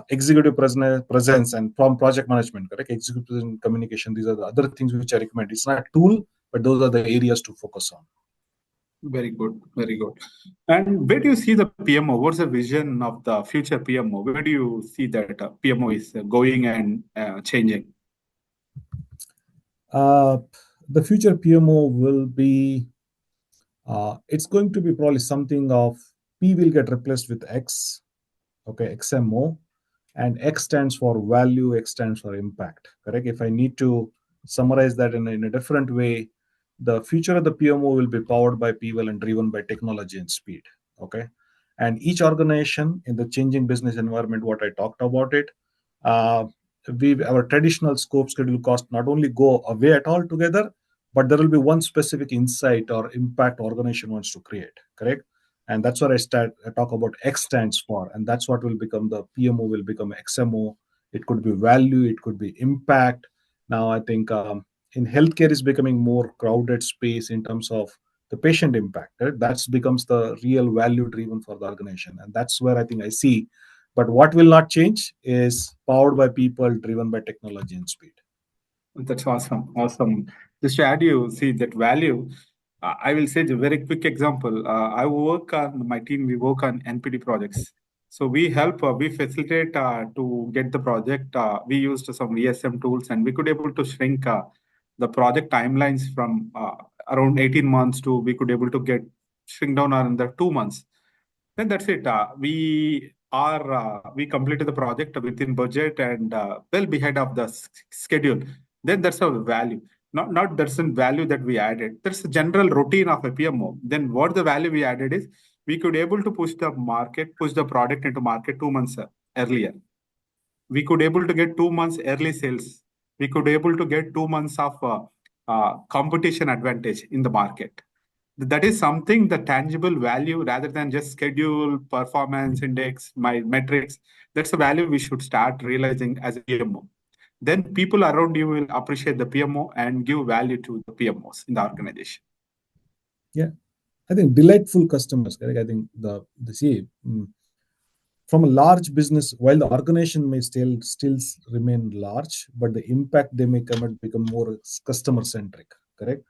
Executive presence and from project management, correct? Executive communication. These are the other things which I recommend. It's not a tool, but those are the areas to focus on. Very good, very good. And where do you see the PMO? What's the vision of the future PMO? Where do you see that PMO is going and changing? The future PMO will be, it's going to be probably something of P will get replaced with X, okay, XMO, and X stands for value, X stands for impact, correct? If I need to summarize that in a different way, the future of the PMO will be powered by people and driven by technology and speed, okay? And each organization in the changing business environment, what I talked about it, uh, our traditional scope, schedule, cost not only go away at all together, but there will be one specific insight or impact organization wants to create, correct? And that's what I talk about X stands for. And that's what will become the PMO will become XMO. It could be value, it could be impact. Now, I think in healthcare is becoming more crowded space in terms of the patient impact. Right? That becomes the real value driven for the organization. And that's where I think I see. But what will not change is powered by people, driven by technology and speed. That's awesome. Awesome. Just to add you, see that value. I will say a very quick example. I work on my team. We work on NPD projects. So we help, we facilitate to get the project. We used some VSM tools, and we could able to shrink the project timelines from around 18 months to we could able to get shrink down under 2 months. Then that's it. We completed the project within budget and well behind of the schedule. Then that's a value. Not that's a value that we added. That's a general routine of a PMO. Then what the value we added is we could able to push the product into market 2 months earlier. We could able to get 2 months early sales. We could able to get 2 months of competition advantage in the market. That is something the tangible value rather than just schedule, performance index, my metrics. That's a value we should start realizing as a PMO. Then people around you will appreciate the PMO and give value to the PMOs in the organization. Yeah, I think delightful customers. Correct. I think the see from a large business, while the organization may still remain large, but the impact they may come and become more customer centric. Correct.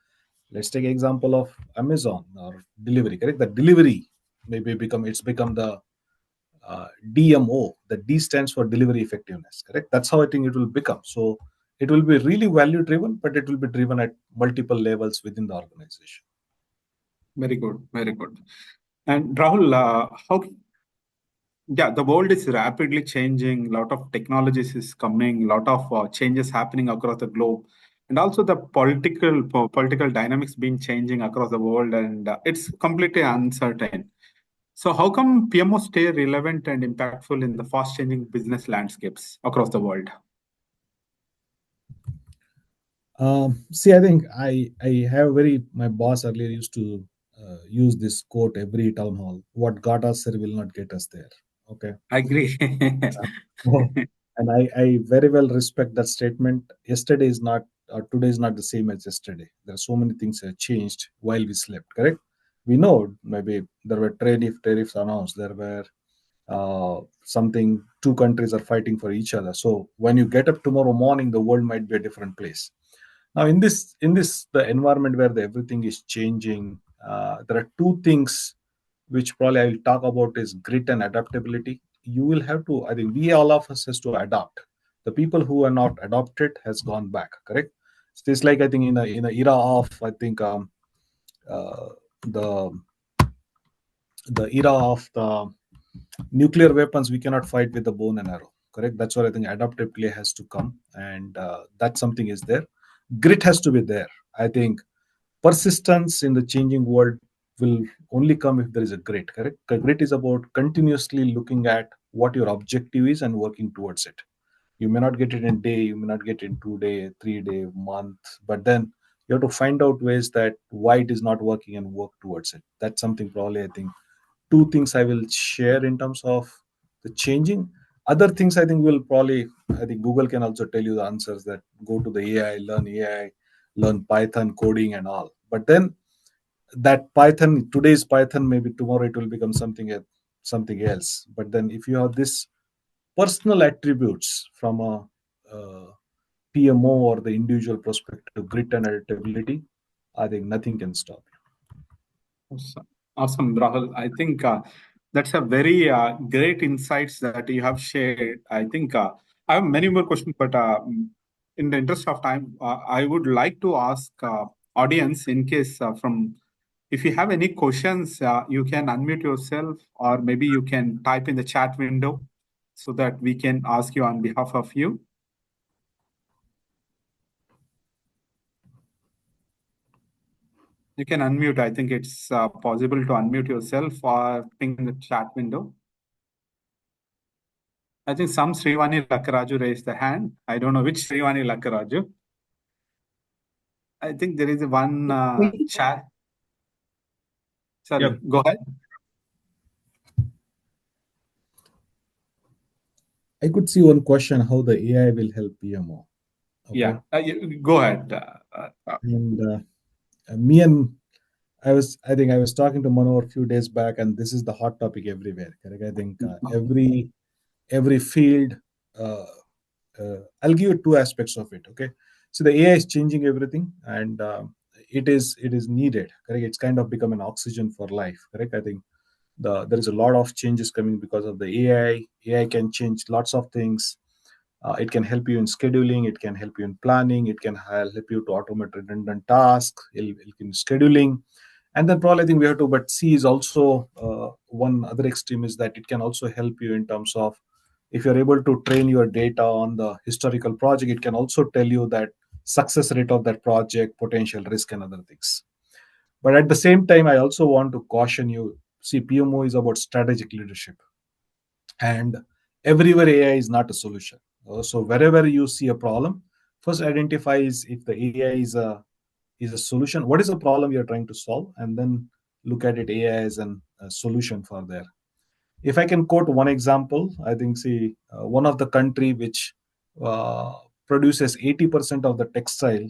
Let's take example of Amazon or delivery. Correct. The delivery maybe become the DMO. The D stands for delivery effectiveness. Correct. That's how I think it will become. So it will be really value driven, but it will be driven at multiple levels within the organization. Very good. Very good. And Rahul, the world is rapidly changing. A lot of technologies is coming. A lot of changes happening across the globe, and also the political dynamics being changing across the world, and it's completely uncertain. So, how come PMO stay relevant and impactful in the fast-changing business landscapes across the world? See, I think I have my boss earlier used to use this quote every town hall: "What got us here will not get us there." Okay. I agree. And I very well respect that statement. Yesterday is not, or today is not the same as yesterday. There are so many things that have changed while we slept. Correct. We know maybe there were tariffs announced. There were something. Two countries are fighting for each other. So when you get up tomorrow morning, the world might be a different place. Now, in this the environment where everything is changing, there are two things which probably I'll talk about is grit and adaptability. You will have to. I think we all of us has to adapt. The people who are not adopted has gone back. Correct. So it's like I think in a era of I think the era of the nuclear weapons, we cannot fight with the bone and arrow. Correct. That's what I think adaptability has to come, and that something is there. Grit has to be there. I think persistence in the changing world will only come if there is a grit. Correct. Grit is about continuously looking at what your objective is and working towards it. You may not get it in a day, you may not get it in 2 day, 3 day, month, but then you have to find out ways that why it is not working and work towards it. That's something probably I think two things I will share in terms of the changing. Other things I think I think Google can also tell you the answers, that go to the AI, learn Python coding and all. But then that Python, today's Python, maybe tomorrow it will become something else. But then if you have this personal attributes from a PMO or the individual perspective, grit and adaptability, I think nothing can stop you. Awesome, Rahul. I think that's a very great insights that you have shared. I think I have many more questions, but in the interest of time, I would like to ask audience in case if you have any questions, you can unmute yourself, or maybe you can type in the chat window so that we can ask you on behalf of you. You can unmute. I think it's possible to unmute yourself or ping in the chat window. I think some Srivani Lakaraju raised the hand. I don't know which Srivani Lakaraju. I think there is one chat. Sorry, Yeah. go ahead. I could see one question how the AI will help PMO. Okay. Yeah, go ahead. And me and I think I was talking to Manohar a few days back, and this is the hot topic everywhere. Correct? I think every field. Uh, I'll give you two aspects of it. Okay, so the AI is changing everything, and it is needed. Correct? It's kind of become an oxygen for life. Correct? I think there is a lot of changes coming because of the AI. AI can change lots of things. It can help you in scheduling. It can help you in planning. It can help you to automate redundant tasks. It can scheduling, and then probably I think we have to. But C is also one other extreme is that it can also help you in terms of if you're able to train your data on the historical project, it can also tell you that success rate of that project, potential risk, and other things. But at the same time, I also want to caution you. See, PMO is about strategic leadership, and everywhere AI is not a solution. So wherever you see a problem, first identify is if the AI is a solution. What is the problem you're trying to solve, and then look at it AI as a solution for there. If I can quote one example, I think see one of the country which uh, produces 80% of the textile,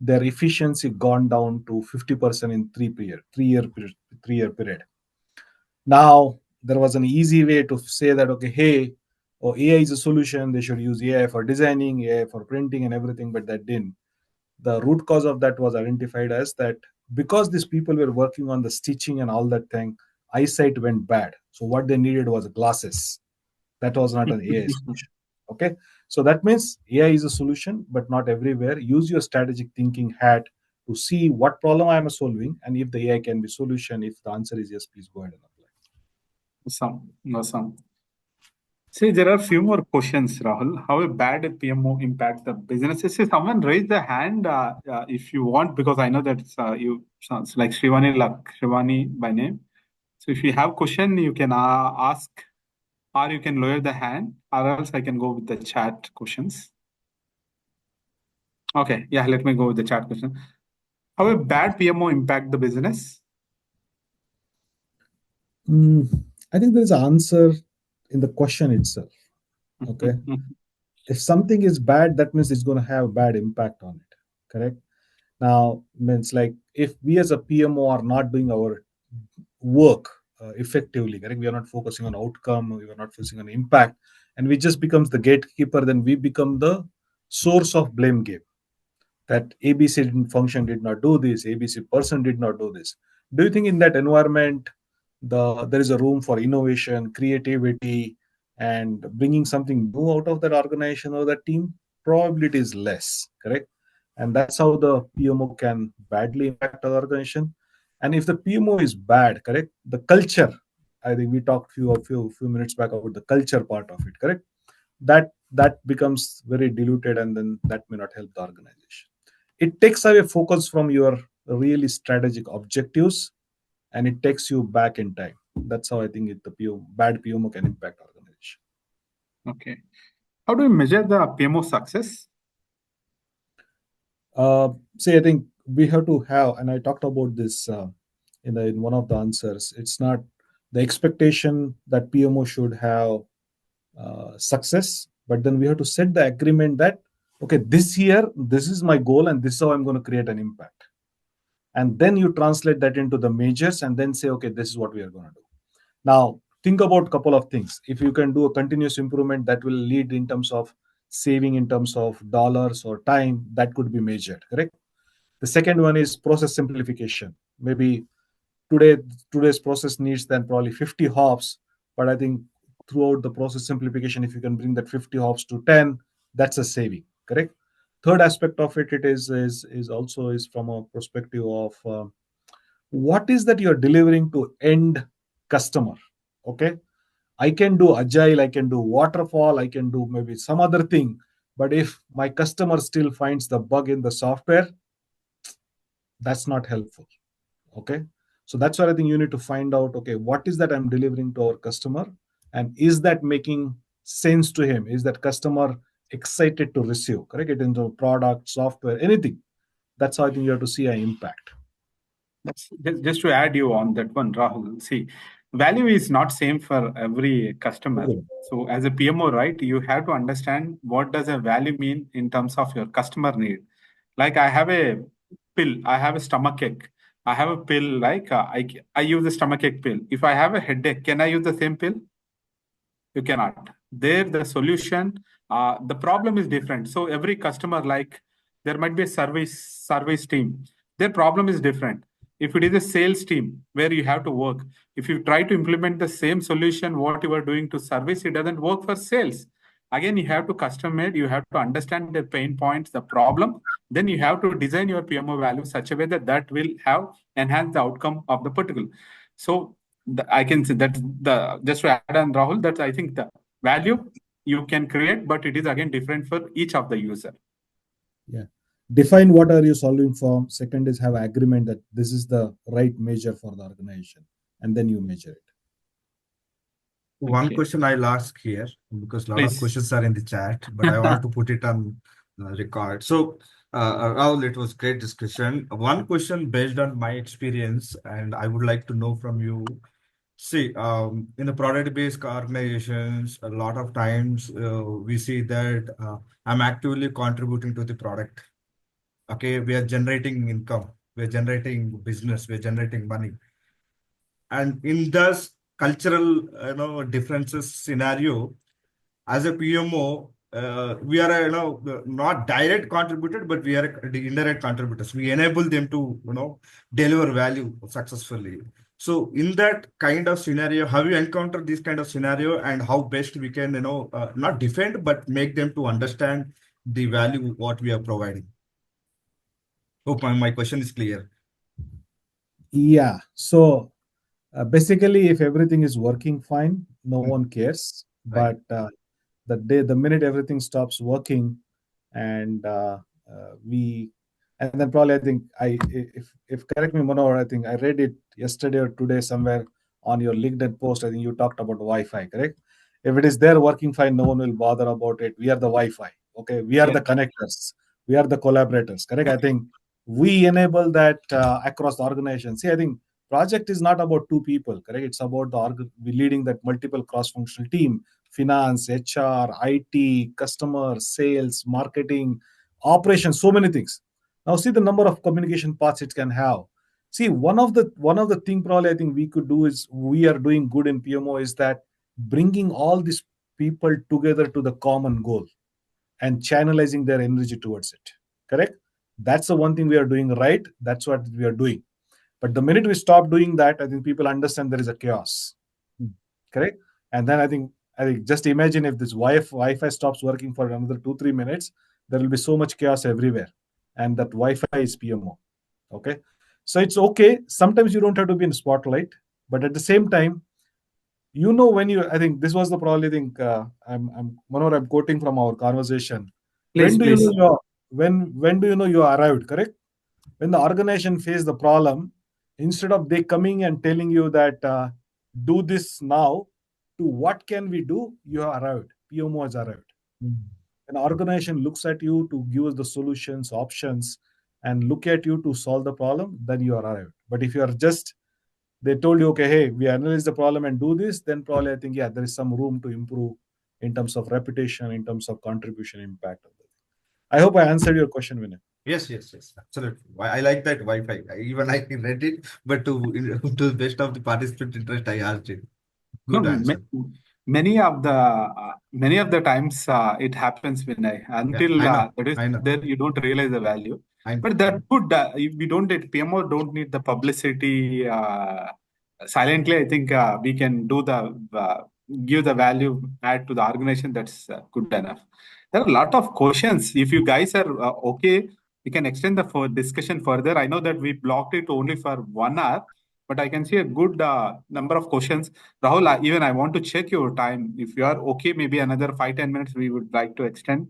their efficiency gone down to 50% in 3 year period. Now there was an easy way to say that okay, hey, oh, AI is a solution. They should use AI for designing, AI for printing, and everything, but that didn't. The root cause of that was identified as that because these people were working on the stitching and all that thing, eyesight went bad. So what they needed was glasses. That was not an AI solution. Okay. So that means AI is a solution, but not everywhere. Use your strategic thinking hat to see what problem I am solving, and if the AI can be solution. If the answer is yes, please go ahead and apply. Awesome. See, there are few more questions, Rahul. How a bad PMO impact the businesses? See, someone raise the hand if you want, because I know that you sounds like Shrivani by name. So if you have question, you can ask, or you can lower the hand, or else I can go with the chat questions. Okay, yeah, let me go with the chat question. How a bad PMO impact the business? I think there is an answer in the question itself. Okay. If something is bad, that means it's going to have bad impact on it. Correct. Now, means like if we as a PMO are not doing our work effectively, correct, we are not focusing on outcome, we are not focusing on impact, and we just becomes the gatekeeper, then we become the source of blame game. That ABC didn't function, did not do this, ABC person did not do this. Do you think in that environment there is a room for innovation, creativity, and bringing something new out of that organization or that team? Probability is less, correct? And that's how the PMO can badly impact the organization. And if the PMO is bad, correct, the culture. I think we talked few minutes back about the culture part of it, correct? That becomes very diluted, and then that may not help the organization. It takes away focus from your really strategic objectives, and it takes you back in time. That's how I think the bad PMO can impact organization. Okay. How do we measure the PMO success? See, I think we have to have, and I talked about this in one of the answers. It's not the expectation that PMO should have success, but then we have to set the agreement that okay, this year this is my goal, and this is how I'm going to create an impact. And then you translate that into the measures, and then say, okay, this is what we are going to do. Now, think about a couple of things. If you can do a continuous improvement that will lead in terms of saving in terms of dollars or time, that could be measured, correct? The second one is process simplification. Maybe today's process needs then probably 50 hops, but I think throughout the process simplification, if you can bring that 50 hops to 10, that's a saving, correct? Third aspect of it is also is from a perspective of what is that you're delivering to end customer. Okay, I can do agile, I can do waterfall, I can do maybe some other thing, but if my customer still finds the bug in the software, that's not helpful. Okay, so that's why I think you need to find out, okay, what is that I'm delivering to our customer, and is that making sense to him? Is that customer excited to receive, correct, it into product, software, anything? That's how I think you have to see an impact. That's just to add you on that one, Rahul. See, value is not same for every customer. Okay. So as a PMO, right, you have to understand what does a value mean in terms of your customer need. Like I have a pill, I have a stomach ache. I have a pill like I use a stomach ache pill. If I have a headache, can I use the same pill? You cannot. There, the solution, the problem is different. So every customer, like there might be a service team. Their problem is different. If it is a sales team where you have to work, if you try to implement the same solution what you are doing to service, it doesn't work for sales. Again, you have to custom it. You have to understand the pain points, the problem. Then you have to design your PMO value such a way that that will have enhance the outcome of the particular. So I can say that the just to add on Rahul, that I think the value you can create, but it is again different for each of the user. Yeah. Define what are you solving for. Second is have agreement that this is the right measure for the organization, and then you measure it. One Okay. question I'll ask here, because a lot of Please. questions are in the chat, but I wanted to put it on record. So, Rahul, it was great discussion. One question based on my experience, and I would like to know from you. See, in the product-based organizations, a lot of times we see that I'm actively contributing to the product. Okay, we are generating income, we're generating business, we're generating money. And in this cultural, differences scenario, as a PMO, we are, not direct contributor, but we are the indirect contributors. We enable them to, deliver value successfully. So in that kind of scenario, have you encountered this kind of scenario, and how best we can, not defend, but make them to understand the value what we are providing? Hope my question is clear. Yeah. So basically, if everything is working fine, no one cares. Right. But the minute everything stops working, and and then probably I think if correct me, Manohar, I think I read it yesterday or today somewhere on your LinkedIn post. I think you talked about Wi-Fi, correct? If it is there working fine, no one will bother about it. We are the Wi-Fi. Okay, we are the connectors. We are the collaborators, correct? I think we enable that across the organization. See, I think project is not about two people, correct? It's about we leading that multiple cross-functional team: finance, HR, IT, customer, sales, marketing, operations, so many things. Now see the number of communication paths it can have. See, one of the thing probably I think we could do is we are doing good in PMO is that bringing all these people together to the common goal and channelizing their energy towards it. Correct? That's the one thing we are doing right. That's what we are doing. But the minute we stop doing that, I think people understand there is a chaos. Correct? And then I think just imagine if this Wi-Fi stops working for another 2-3 minutes, there will be so much chaos everywhere. And that Wi-Fi is PMO. Okay. So it's okay. Sometimes you don't have to be in spotlight, but at the same time, when you, I think this was the probably think I'm Manor, I'm quoting from our conversation. Please, please. When do you know you arrived? Correct. When the organization face the problem, instead of they coming and telling you that do this now, to what can we do, you have arrived. PMO has arrived. An organization looks at you to give us the solutions, options, and look at you to solve the problem, then you are arrived. But if you are just, they told you, okay, hey, we analyze the problem and do this, then probably I think, yeah, there is some room to improve in terms of reputation, in terms of contribution impact. I hope I answered your question, Vinay. Yes, absolutely. I like that Wi-Fi. Even I read it, but to the best of the participant interest, I asked it. Good No, answer. many of the times it happens, Vinay, until I know. there you don't realize the value. I know. But that could we don't need PMO don't need the publicity silently. I think we can do the give the value add to the organization. That's good enough. There are a lot of questions. If you guys are okay, we can extend the discussion further. I know that we blocked it only for 1 hour, but I can see a good number of questions. Rahul, even I want to check your time. If you are okay, maybe another 5-10 minutes we would like to extend.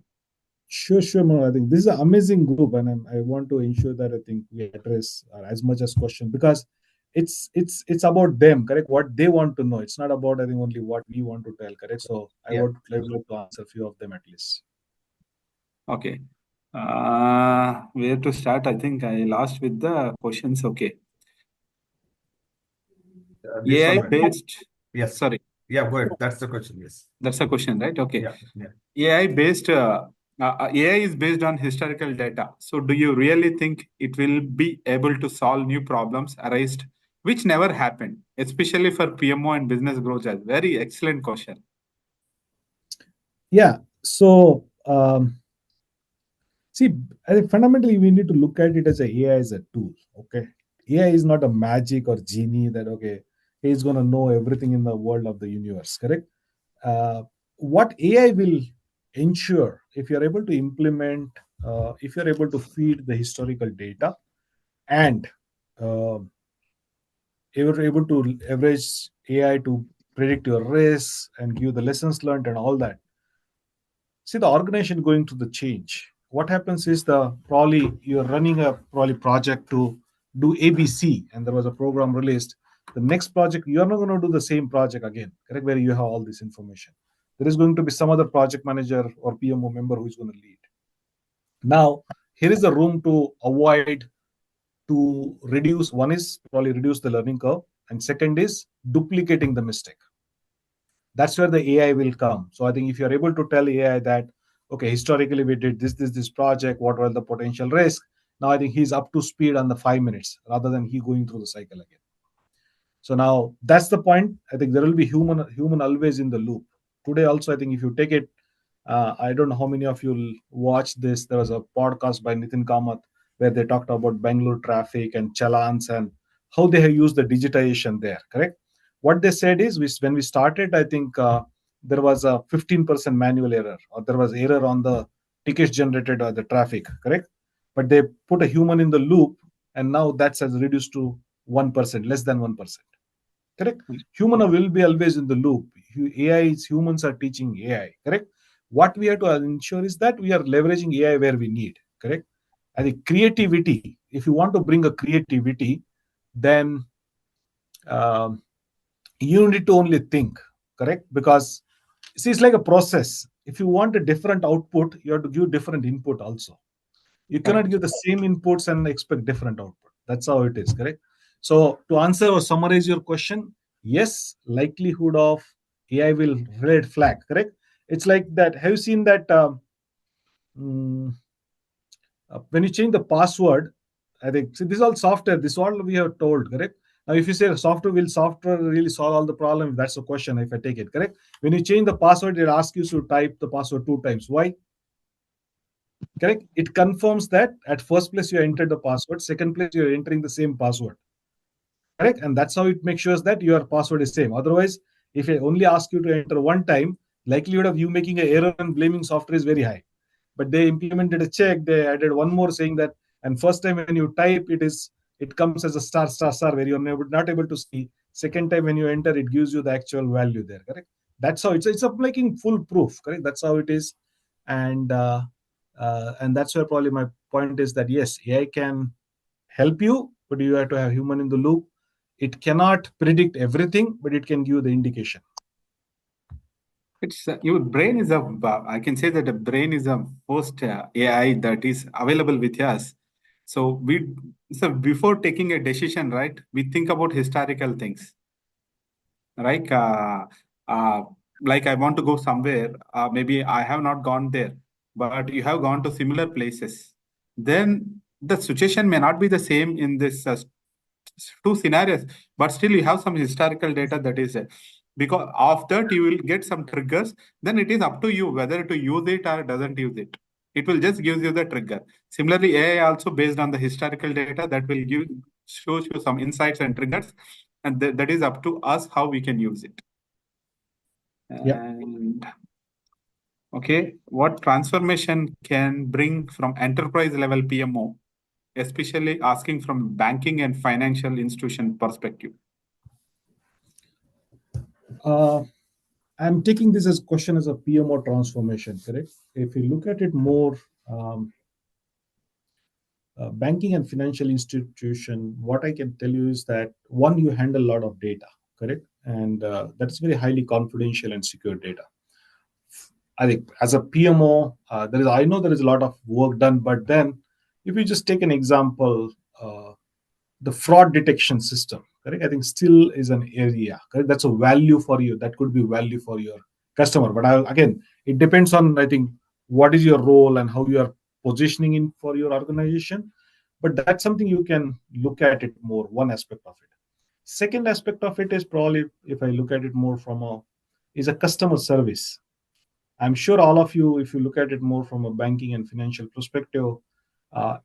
Sure, Manoj. I think this is an amazing group, and I want to ensure that I think we address as much as question, because it's about them, correct? What they want to know. It's not about I think only what we want to tell, correct? So I would like to answer a few of them at least. Okay. Where to start? I think I lost with the questions. Okay. This AI one, right? based, Yes. sorry, Yeah, go ahead. That's the question. Yes. that's a question, right? Okay. Yeah. AI based, AI is based on historical data. So do you really think it will be able to solve new problems arised which never happened, especially for PMO and business growth? As very excellent question. Yeah. So see, I think fundamentally we need to look at it as a AI as a tool. Okay, AI is not a magic or genie that okay, he's going to know everything in the world of the universe. Correct. What AI will ensure, if you're able to implement, if you're able to feed the historical data, and uh, you're able to leverage AI to predict your risks and give the lessons learned and all that. See, the organization going through the change. What happens is the probably you're running a probably project to do ABC, and there was a program released. The next project, you're not going to do the same project again, correct? Where you have all this information. There is going to be some other project manager or PMO member who is going to lead. Now, here is the room to avoid, to reduce. One is probably reduce the learning curve, and second is duplicating the mistake. That's where the AI will come. So I think if you're able to tell AI that, okay, historically we did this project, what were the potential risks? Now I think he's up to speed on the 5 minutes rather than he going through the cycle again. So now that's the point. I think there will be human always in the loop. Today also, I think if you take it, I don't know how many of you will watch this. There was a podcast by Nitin Kamath where they talked about Bangalore traffic and challans and how they have used the digitization there. Correct. What they said is, when we started, I think there was a 15% manual error, or there was error on the tickets generated by the traffic. Correct. But they put a human in the loop, and now that's has reduced to 1%, less than 1%. Correct. Human will be always in the loop. AI is, humans are teaching AI. Correct. What we have to ensure is that we are leveraging AI where we need. Correct. I think creativity, if you want to bring a creativity, then um, you need to only think. Correct. Because see, it's like a process. If you want a different output, you have to give different input also. You cannot give the same inputs and expect different output. That's how it is. Correct. So to answer or summarize your question, yes, likelihood of AI will red flag. Correct. It's like that. Have you seen that mm, when you change the password? I think, see, this is all software. This is all we have told. Correct. Now, if you say software really solve all the problems? That's the question. If I take it correct, when you change the password, it asks you to type the password 2 times. Why? Correct. It confirms that at first place you entered the password, second place you're entering the same password. Correct. And that's how it makes sure that your password is same. Otherwise, if I only ask you to enter one time, likelihood of you making an error and blaming software is very high. But they implemented a check. They added one more saying that, and first time when you type, it comes as a star star star where you're not able to see. Second time when you enter, it gives you the actual value there. Correct. That's how it's a making full proof. Correct. That's how it is, and that's where probably my point is that yes, AI can help you, but you have to have human in the loop. It cannot predict everything, but it can give you the indication. It's your brain is a. I can say that the brain is a host AI that is available with us. So before taking a decision, right? We think about historical things, right? Uh, like I want to go somewhere. Maybe I have not gone there, but you have gone to similar places. Then the situation may not be the same in this two scenarios, but still you have some historical data that is because of that you will get some triggers. Then it is up to you whether to use it or doesn't use it. It will just give you the trigger. Similarly, AI also based on the historical data that will shows you some insights and triggers, and that is up to us how we can use it. Yeah. And okay, what transformation can bring from enterprise level PMO, especially asking from banking and financial institution perspective? I'm taking this as question as a PMO transformation, correct? If you look at it more, um, banking and financial institution, what I can tell you is that one, you handle a lot of data, correct? And that's very highly confidential and secure data. I think as a PMO, I know there is a lot of work done, but then if you just take an example, the fraud detection system, correct? I think still is an area, correct? That's a value for you. That could be value for your customer. But again, it depends on, I think, what is your role and how you are positioning in for your organization. But that's something you can look at it more, one aspect of it. Second aspect of it is probably, if I look at it more from is a customer service. I'm sure all of you, if you look at it more from a banking and financial perspective,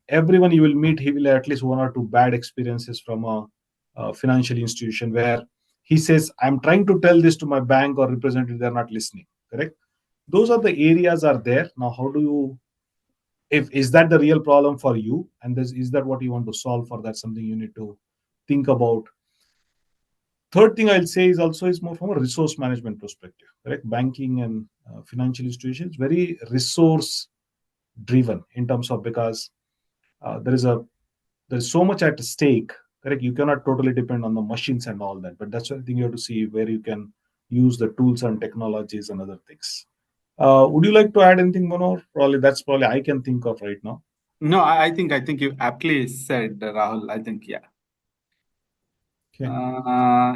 everyone you will meet, he will have at least one or two bad experiences from a financial institution where he says, I'm trying to tell this to my bank or representative, they're not listening, correct? Those are the areas are there. Now, how do you, if is that the real problem for you? And is that what you want to solve for? That's something you need to think about. Third thing I'll say is also is more from a resource management perspective, correct? Banking and financial institutions, very resource driven in terms of, because there's so much at stake, correct? You cannot totally depend on the machines and all that, but that's one thing you have to see where you can use the tools and technologies and other things. Would you like to add anything, Manor? Probably I can think of right now. No, I think you aptly said, Rahul. I think, yeah. Okay.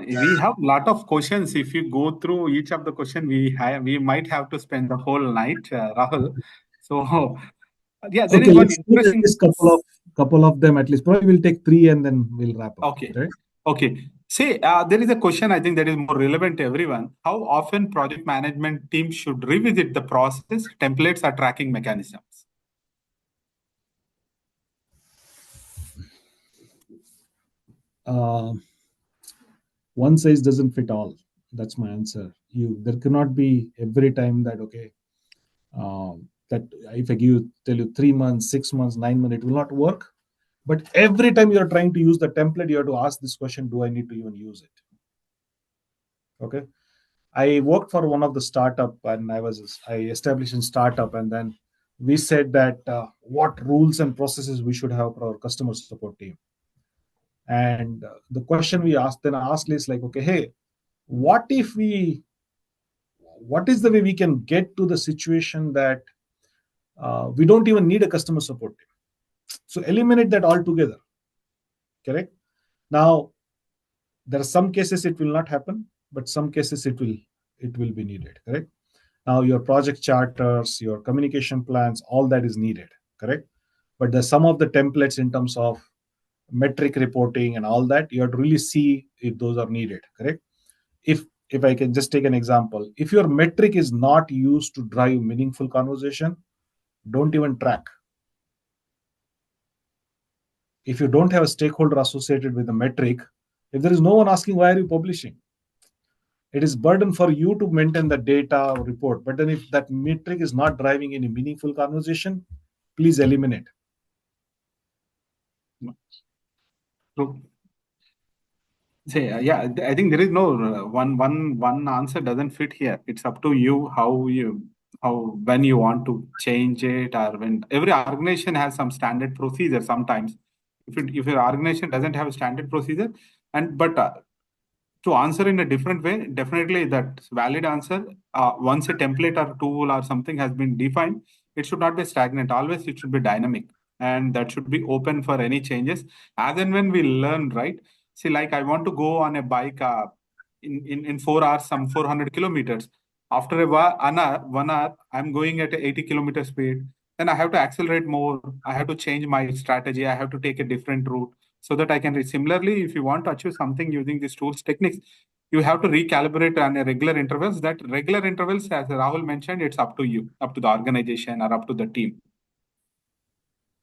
We have a lot of questions. If you go through each of the question, we might have to spend the whole night, Rahul. So yeah, there Okay, is one let's do interesting. this couple of them at least. Probably we'll take three and then we'll wrap up. Okay. Right? Okay. Say there is a question I think that is more relevant to everyone. How often project management teams should revisit the process, templates, or tracking mechanisms? One size doesn't fit all. That's my answer. There cannot be every time that that if I tell you 3 months, 6 months, 9 months, it will not work. But every time you're trying to use the template, you have to ask this question: do I need to even use it? Okay. I worked for one of the startup, and I established in startup, and then we said that what rules and processes we should have for our customer support team. And the question we asked is like, okay, hey, what is the way we can get to the situation that we don't even need a customer support team? So eliminate that altogether. Correct. Now, there are some cases it will not happen, but some cases it will be needed. Correct. Now, your project charters, your communication plans, all that is needed. Correct. But there's some of the templates in terms of metric reporting and all that, you have to really see if those are needed. Correct. If I can just take an example, if your metric is not used to drive meaningful conversation, don't even track. If you don't have a stakeholder associated with the metric, if there is no one asking why are you publishing, it is burden for you to maintain the data or report. But then if that metric is not driving any meaningful conversation, please eliminate. True. Say, yeah, I think there is no one answer doesn't fit here. It's up to you how when you want to change it, or when every organization has some standard procedure. Sometimes, if your organization doesn't have a standard procedure, but to answer in a different way, definitely that's valid answer. Once a template or tool or something has been defined, it should not be stagnant. Always it should be dynamic, and that should be open for any changes. As and when we learn, right? See, like I want to go on a bike in 4 hours, some 400 kilometers. After an hour, 1 hour, I'm going at 80 kilometer speed. Then I have to accelerate more. I have to change my strategy. I have to take a different route so that I can reach. Similarly, if you want to achieve something using these tools, techniques, you have to recalibrate on a regular intervals. That regular intervals, as Rahul mentioned, it's up to you, up to the organization or up to the team.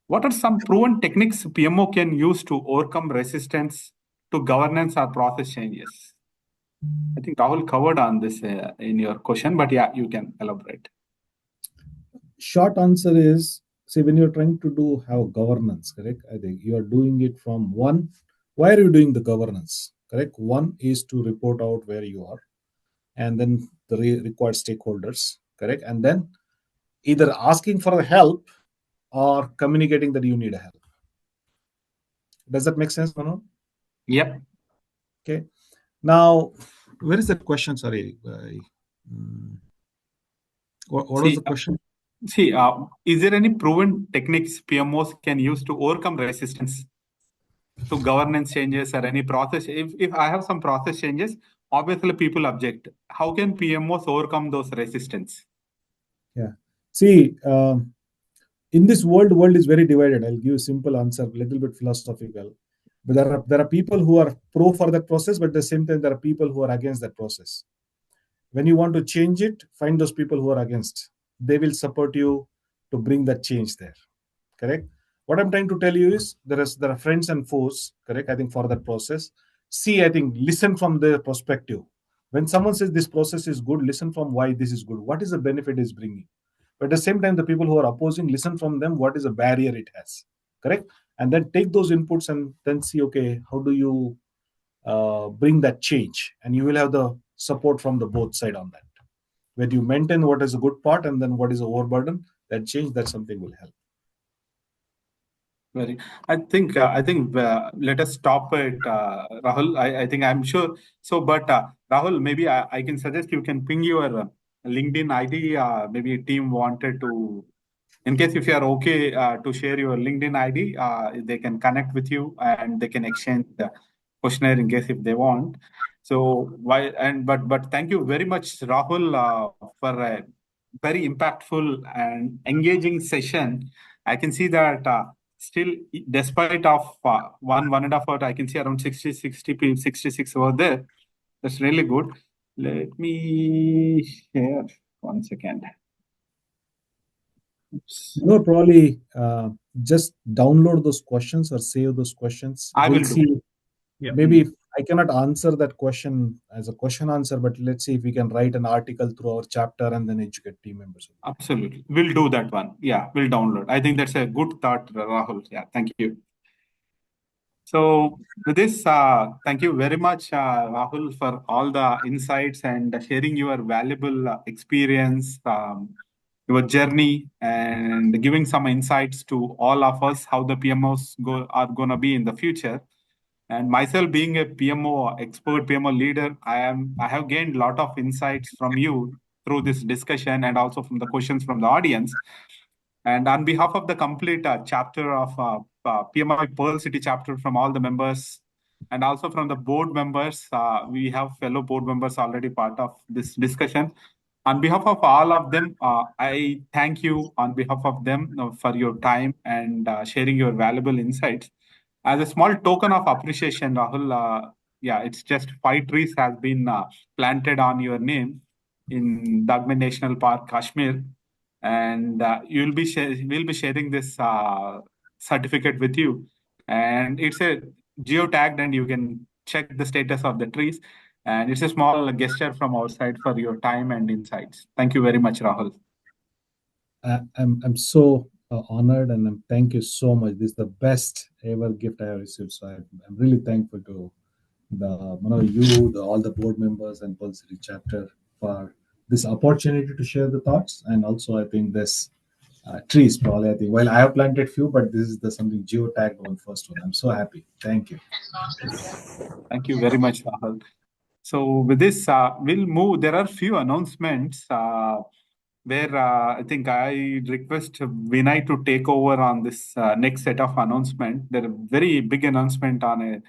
What are some proven techniques PMO can use to overcome resistance to governance or process changes? I think Rahul covered on this in your question, but yeah, you can elaborate. Short answer is, say, when you're trying to have governance, correct? I think you are doing it from one. Why are you doing the governance? Correct. One is to report out where you are, and then the required stakeholders. Correct. And then either asking for help or communicating that you need help. Does that make sense, Manu? Yep. Okay. Now, where is that question? Sorry. What was the question? Is there any proven techniques PMOs can use to overcome resistance? to governance changes or any process. If I have some process changes, obviously people object. How can PMOs overcome those resistance? Yeah. See, in this world is very divided. I'll give you a simple answer, a little bit philosophical. But there are people who are pro for that process, but at the same time, there are people who are against that process. When you want to change it, find those people who are against. They will support you to bring that change there. Correct? What I'm trying to tell you is there are friends and foes, correct? I think for that process. See, I think listen from their perspective. When someone says this process is good, listen from why this is good. What is the benefit it's bringing? But at the same time, the people who are opposing, listen from them what is the barrier it has. Correct? And then take those inputs and then see, okay, how do you bring that change? And you will have the support from the both side on that. When you maintain what is a good part and then what is a overburden, that change, that something will help. Very. I think let us stop it, Rahul. I think I'm sure. So, but Rahul, maybe I can suggest you can ping your LinkedIn ID. Maybe team wanted to, in case if you are okay to share your LinkedIn ID, they can connect with you and they can exchange the questionnaire in case if they want. So why and but thank you very much, Rahul, for a very impactful and engaging session. I can see that still, despite of 1.5 hour, I can see around 66 over there. That's really good. Let me share 1 second. Oops. Probably just download those questions or save those questions. I We'll will see. do. Yeah. Maybe if I cannot answer that question as a question answer, but let's see if we can write an article through our chapter and then educate team members. Absolutely. We'll do that one. Yeah, we'll download. I think that's a good thought, Rahul. Yeah, thank you. So with this, thank you very much, Rahul, for all the insights and sharing your valuable experience, your journey, and giving some insights to all of us how the PMOs are going to be in the future. And myself being a PMO expert, PMO leader, I have gained a lot of insights from you through this discussion and also from the questions from the audience. And on behalf of the complete chapter of PMI Pearl City chapter from all the members and also from the board members, we have fellow board members already part of this discussion. On behalf of all of them, I thank you on behalf of them for your time and sharing your valuable insights. As a small token of appreciation, Rahul, yeah, it's just 5 trees has been planted on your name in Dagme National Park, Kashmir, and we'll be sharing this certificate with you. And it's a geotagged, and you can check the status of the trees. And it's a small gesture from our side for your time and insights. Thank you very much, Rahul. I'm so honored and thank you so much. This is the best ever gift I have received. So I'm really thankful to all the board members and Pearl City chapter for this opportunity to share the thoughts. And also, I think this trees probably. I think while I have planted few, but this is the something geotagged one first one. I'm so happy. Thank you. Thank you very much, Rahul. So with this, we'll move. There are few announcements where I think I request Vinay to take over on this next set of announcement. There are very big announcement on a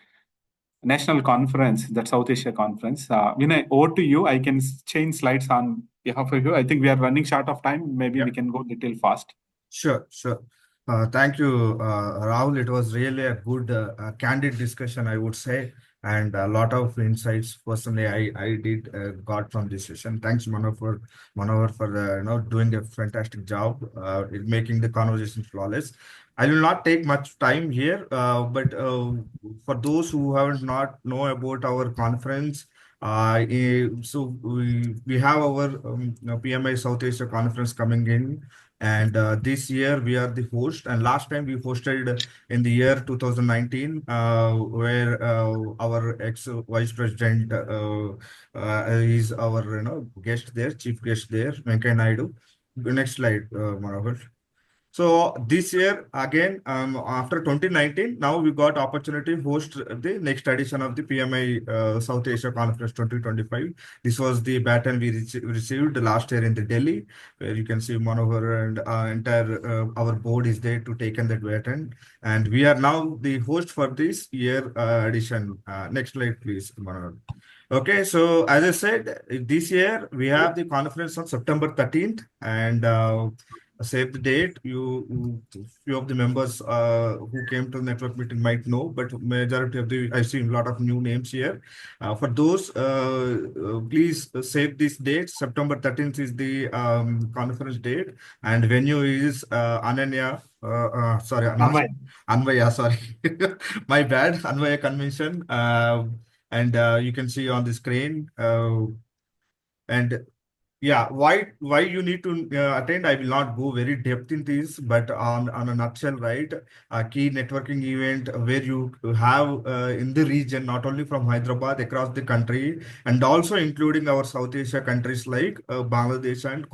national conference, that South Asia conference. Vinay, over to you. I can change slides on behalf of you. I think we are running short of time. Maybe we can go a little fast. Sure. Thank you, Rahul. It was really a good, candid discussion, I would say, and a lot of insights. Personally, I did got from this session. Thanks, Manohar for doing a fantastic job in making the conversation flawless. I will not take much time here, but for those who haven't not know about our conference, so we have our PMI South Asia conference coming in. And this year we are the host. And last time we hosted in the year 2019, where our ex-vice president is our guest there, chief guest there, Venkaiah Naidu. Next slide, Manohar. So this year again, after 2019, now we got opportunity to host the next edition of the PMI South Asia Conference 2025. This was the baton we received last year in the Delhi, where you can see Manohar and entire our board is there to take in that baton, and we are now the host for this year edition. Next slide, please, Manohar. Okay, so as I said, this year we have the conference on September 13th, and save the date. Few of the members who came to the network meeting might know, but majority of the I see a lot of new names here. For those, please save this date. September 13th is the conference date, and venue is Ananya. Sorry, not Anvaya. Sorry, my bad. Anvaya Convention. And you can see on the screen. And yeah, why you need to attend? I will not go very depth in this, but on a nutshell, right? A key networking event where you have in the region, not only from Hyderabad across the country, and also including our South Asia countries like Bangladesh and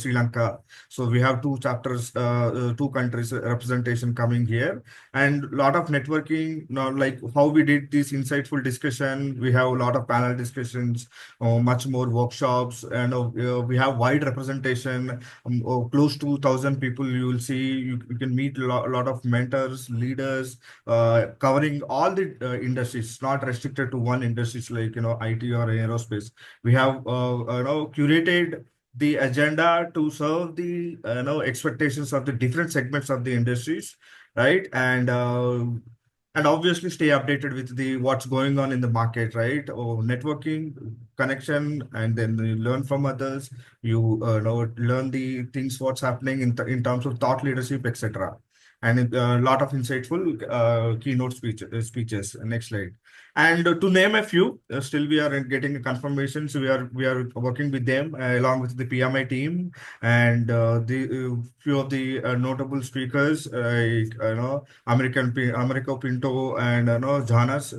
Sri Lanka. So we have two chapters, two countries representation coming here, and lot of networking. Like how we did this insightful discussion, we have a lot of panel discussions, much more workshops, and we have wide representation, close to 1,000 people. You will see, you can meet a lot of mentors, leaders, covering all the industries, not restricted to one industries like IT or aerospace. We have curated the agenda to serve the expectations of the different segments of the industries, right? And obviously stay updated with the what's going on in the market, right? Or networking, connection, and then you learn from others. You learn the things what's happening in terms of thought leadership, etc. And a lot of insightful keynote speeches. Next slide. And to name a few, still we are getting confirmations. We are working with them along with the PMI team, and the few of the notable speakers, Americo Pinto and Jonas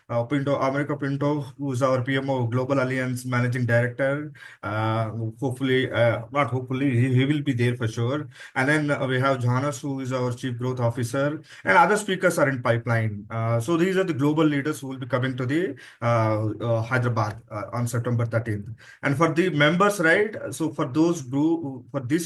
Americo Pinto, who's our PMO Global Alliance Managing Director. Hopefully, not hopefully, he will be there for sure. And then we have Jonas, who is our Chief Growth Officer, and other speakers are in pipeline. So these are the global leaders who will be coming to the Hyderabad on September 13th. And for the members, right? So for this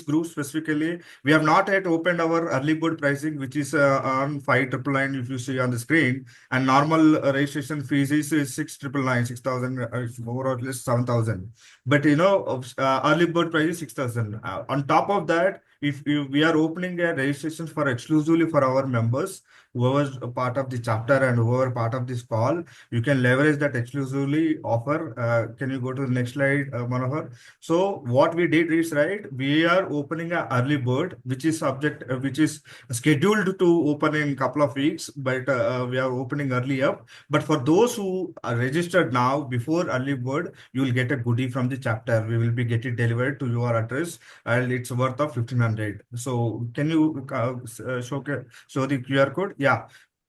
group specifically, we have not yet opened our early bird pricing, which is on 5,999 if you see on the screen. And normal registration fees is 6,999, 6,000, more or less 7,000. But early bird price is 6,000. On top of that, if we are opening a registration for exclusively for our members, whoever's a part of the chapter and whoever part of this call, you can leverage that exclusively offer. Can you go to the next slide, Manohar? So what we did is, right, we are opening an early bird, which is scheduled to open in a couple of weeks, but we are opening early up. But for those who are registered now before early bird, you will get a goodie from the chapter. We will be getting delivered to your address, and it's worth of 1,500. So can you show the QR code? Yeah.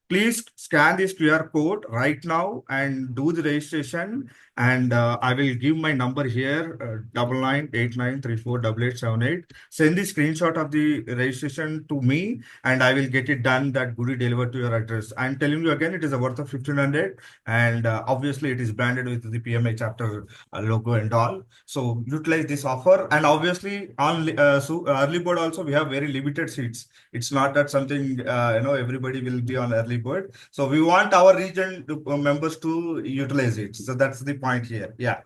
Please scan this QR code right now and do the registration. And I will give my number here, 9989348878. Send the screenshot of the registration to me, and I will get it done, that goodie delivered to your address. I'm telling you again, it is a worth of 1,500, and obviously it is branded with the PMI chapter logo and all. So utilize this offer, and obviously on early bird also we have very limited seats. It's not that something everybody will be on early bird. So we want our region members to utilize it. So that's the point here. Yeah.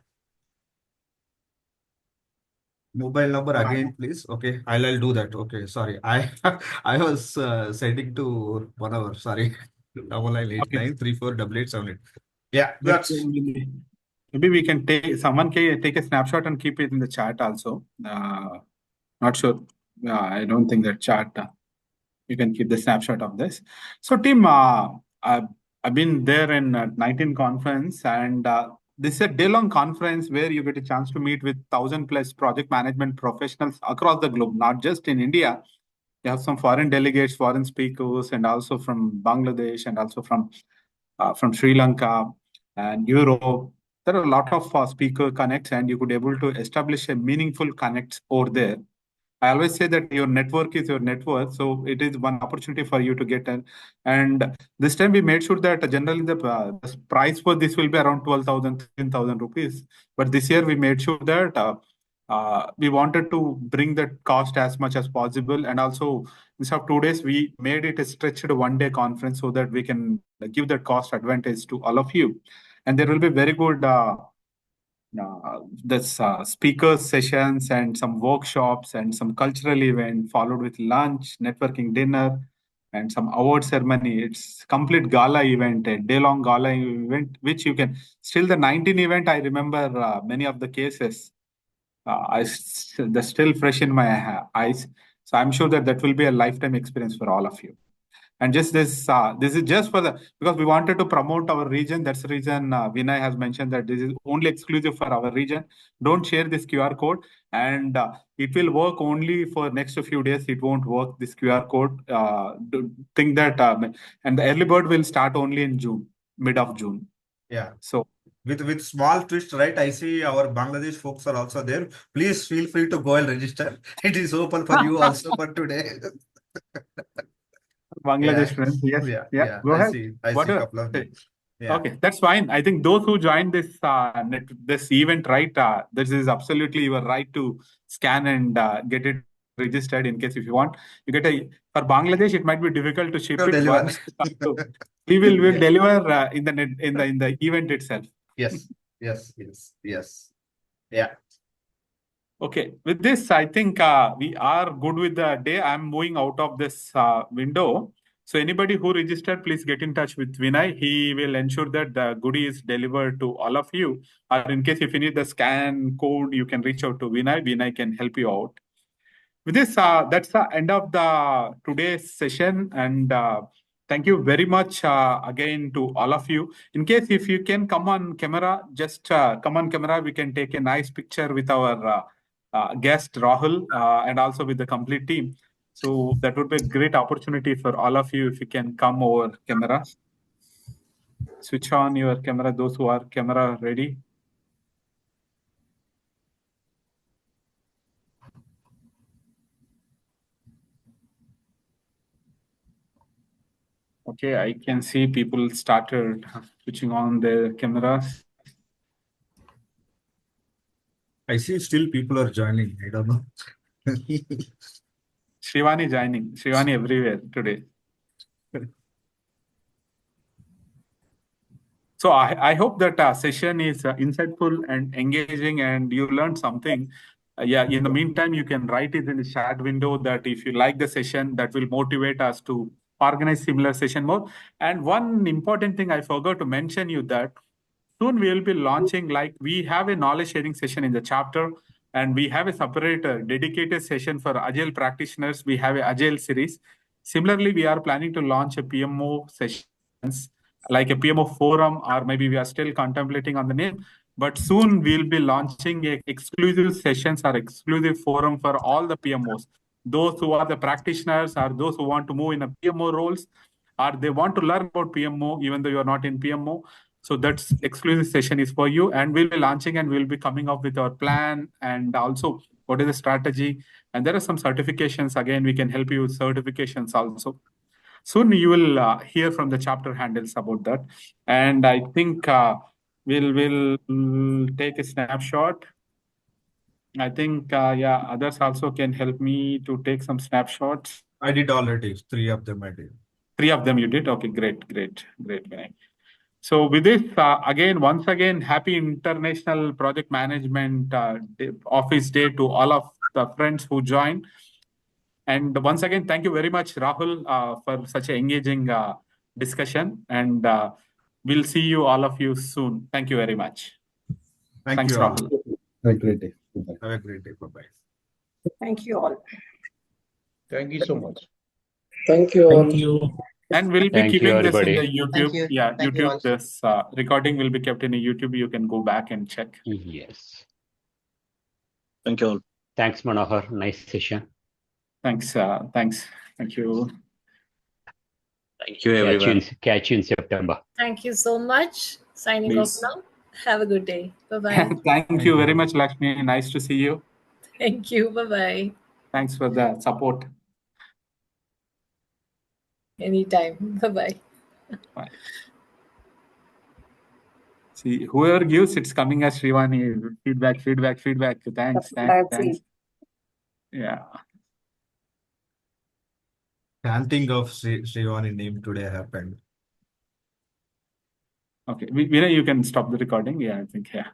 Mobile number again, please. Okay, I'll do that. Okay, sorry. I was sending to 1 hour. Sorry, 9989348878. Yeah, But that's maybe we can someone can take a snapshot and keep it in the chat also. Not sure. I don't think that chat. You can keep the snapshot of this. So, team, I've been there in 19 conference, and this is a day-long conference where you get a chance to meet with 1,000 plus project management professionals across the globe, not just in India. You have some foreign delegates, foreign speakers, and also from Bangladesh, and also from Sri Lanka and Europe. There are a lot of speaker connects, and you could able to establish a meaningful connects over there. I always say that your network is your net worth. So it is one opportunity for you to get in. And this time we made sure that generally the price for this will be around 12,000, 13,000 rupees. But this year we made sure that we wanted to bring that cost as much as possible. And also, instead of 2 days, we made it a stretched 1 day conference so that we can give that cost advantage to all of you. And there will be very good this speaker sessions and some workshops and some cultural event followed with lunch, networking dinner, and some award ceremony. It's complete gala event, a day-long gala event, which you can still the 19 event. I remember many of the cases. They're still fresh in my eyes. So I'm sure that that will be a lifetime experience for all of you. And just this is just for because we wanted to promote our region. That's the reason Vinay has mentioned that this is only exclusive for our region. Don't share this QR code, and it will work only for next few days. It won't work this QR code. Think that, and the early bird will start only in June, mid of June. Yeah. So with small twist, right? I see our Bangladesh folks are also there. Please feel free to go and register. It is open for you also for today. Bangladesh Yeah. friends, yes, Yeah. go ahead. I What see a are- couple of names. Yeah. Okay, that's fine. I think those who join this this event, right? This is absolutely your right to scan and get it registered in case if you want. You get a for Bangladesh, it might be difficult to ship To it, deliver. but we will Yeah. deliver in the net, in the event itself. Yes. Yeah. Okay, with this, I think we are good with the day. I'm moving out of this window. So anybody who registered, please get in touch with Vinay. He will ensure that the goodie is delivered to all of you. Or in case if you need the scan code, you can reach out to Vinay. Vinay can help you out. With this, that's the end of the today's session. And thank you very much again to all of you. In case if you can come on camera, just come on camera. We can take a nice picture with our guest Rahul and also with the complete team. So that would be a great opportunity for all of you if you can come over camera. Switch on your camera, those who are camera ready. Okay, I can see people started switching on their cameras. I see still people are joining. I don't know. Shivani joining. Shivani everywhere today. So I hope that session is insightful and engaging and you learned something. Yeah, in the meantime, you can write it in the chat window that if you like the session, that will motivate us to organize similar session more. And one important thing I forgot to mention you that soon we will be launching, like we have a knowledge sharing session in the chapter and we have a separate dedicated session for Agile practitioners. We have a Agile series. Similarly, we are planning to launch a PMO sessions like a PMO forum, or maybe we are still contemplating on the name. But soon we'll be launching a exclusive sessions or exclusive forum for all the PMOs. Those who are the practitioners or those who want to move in a PMO roles, or they want to learn about PMO even though you are not in PMO. So that's exclusive session is for you, and we'll be launching and we'll be coming up with our plan and also what is the strategy. And there are some certifications. Again, we can help you with certifications also. Soon you will hear from the chapter handles about that. And I think we'll take a snapshot. I think, yeah, others also can help me to take some snapshots. I did already. 3 of them I did. 3 of them you did? Okay, great. Vinay. So with this, once again, happy International Project Management Office Day to all of the friends who joined. And once again, thank you very much, Rahul, for such an engaging discussion. And we'll see you, all of you, soon. Thank you very much. Thank Thanks, you all. Rahul. Have a great day. Bye-bye. Have a great day. Bye-bye. Thank you all. Thank you so much. Thank you all. Thank you. And we'll be Thank you, keeping this in the everybody. YouTube. Thank you. Yeah, Thank you YouTube. all. This recording will be kept in a YouTube. You can go back and check. Yes. Thank you all. Thanks, Manohar. Nice session. Thanks. Thank you. Thank you, everyone. Catch you in September. Thank you so much. Signing off Please. now. Have a good day. Bye-bye. Thank you very much, Lakshmi. Nice to see you. Thank you. Bye-bye. Thanks for the support. Anytime. Bye-bye. Bye. See, whoever gives, it's coming as Srivani. Feedback. Thanks. That's it. Yeah. Chanting of Srivani name today happened. Okay. Vinay, you can stop the recording. Yeah, I think, yeah.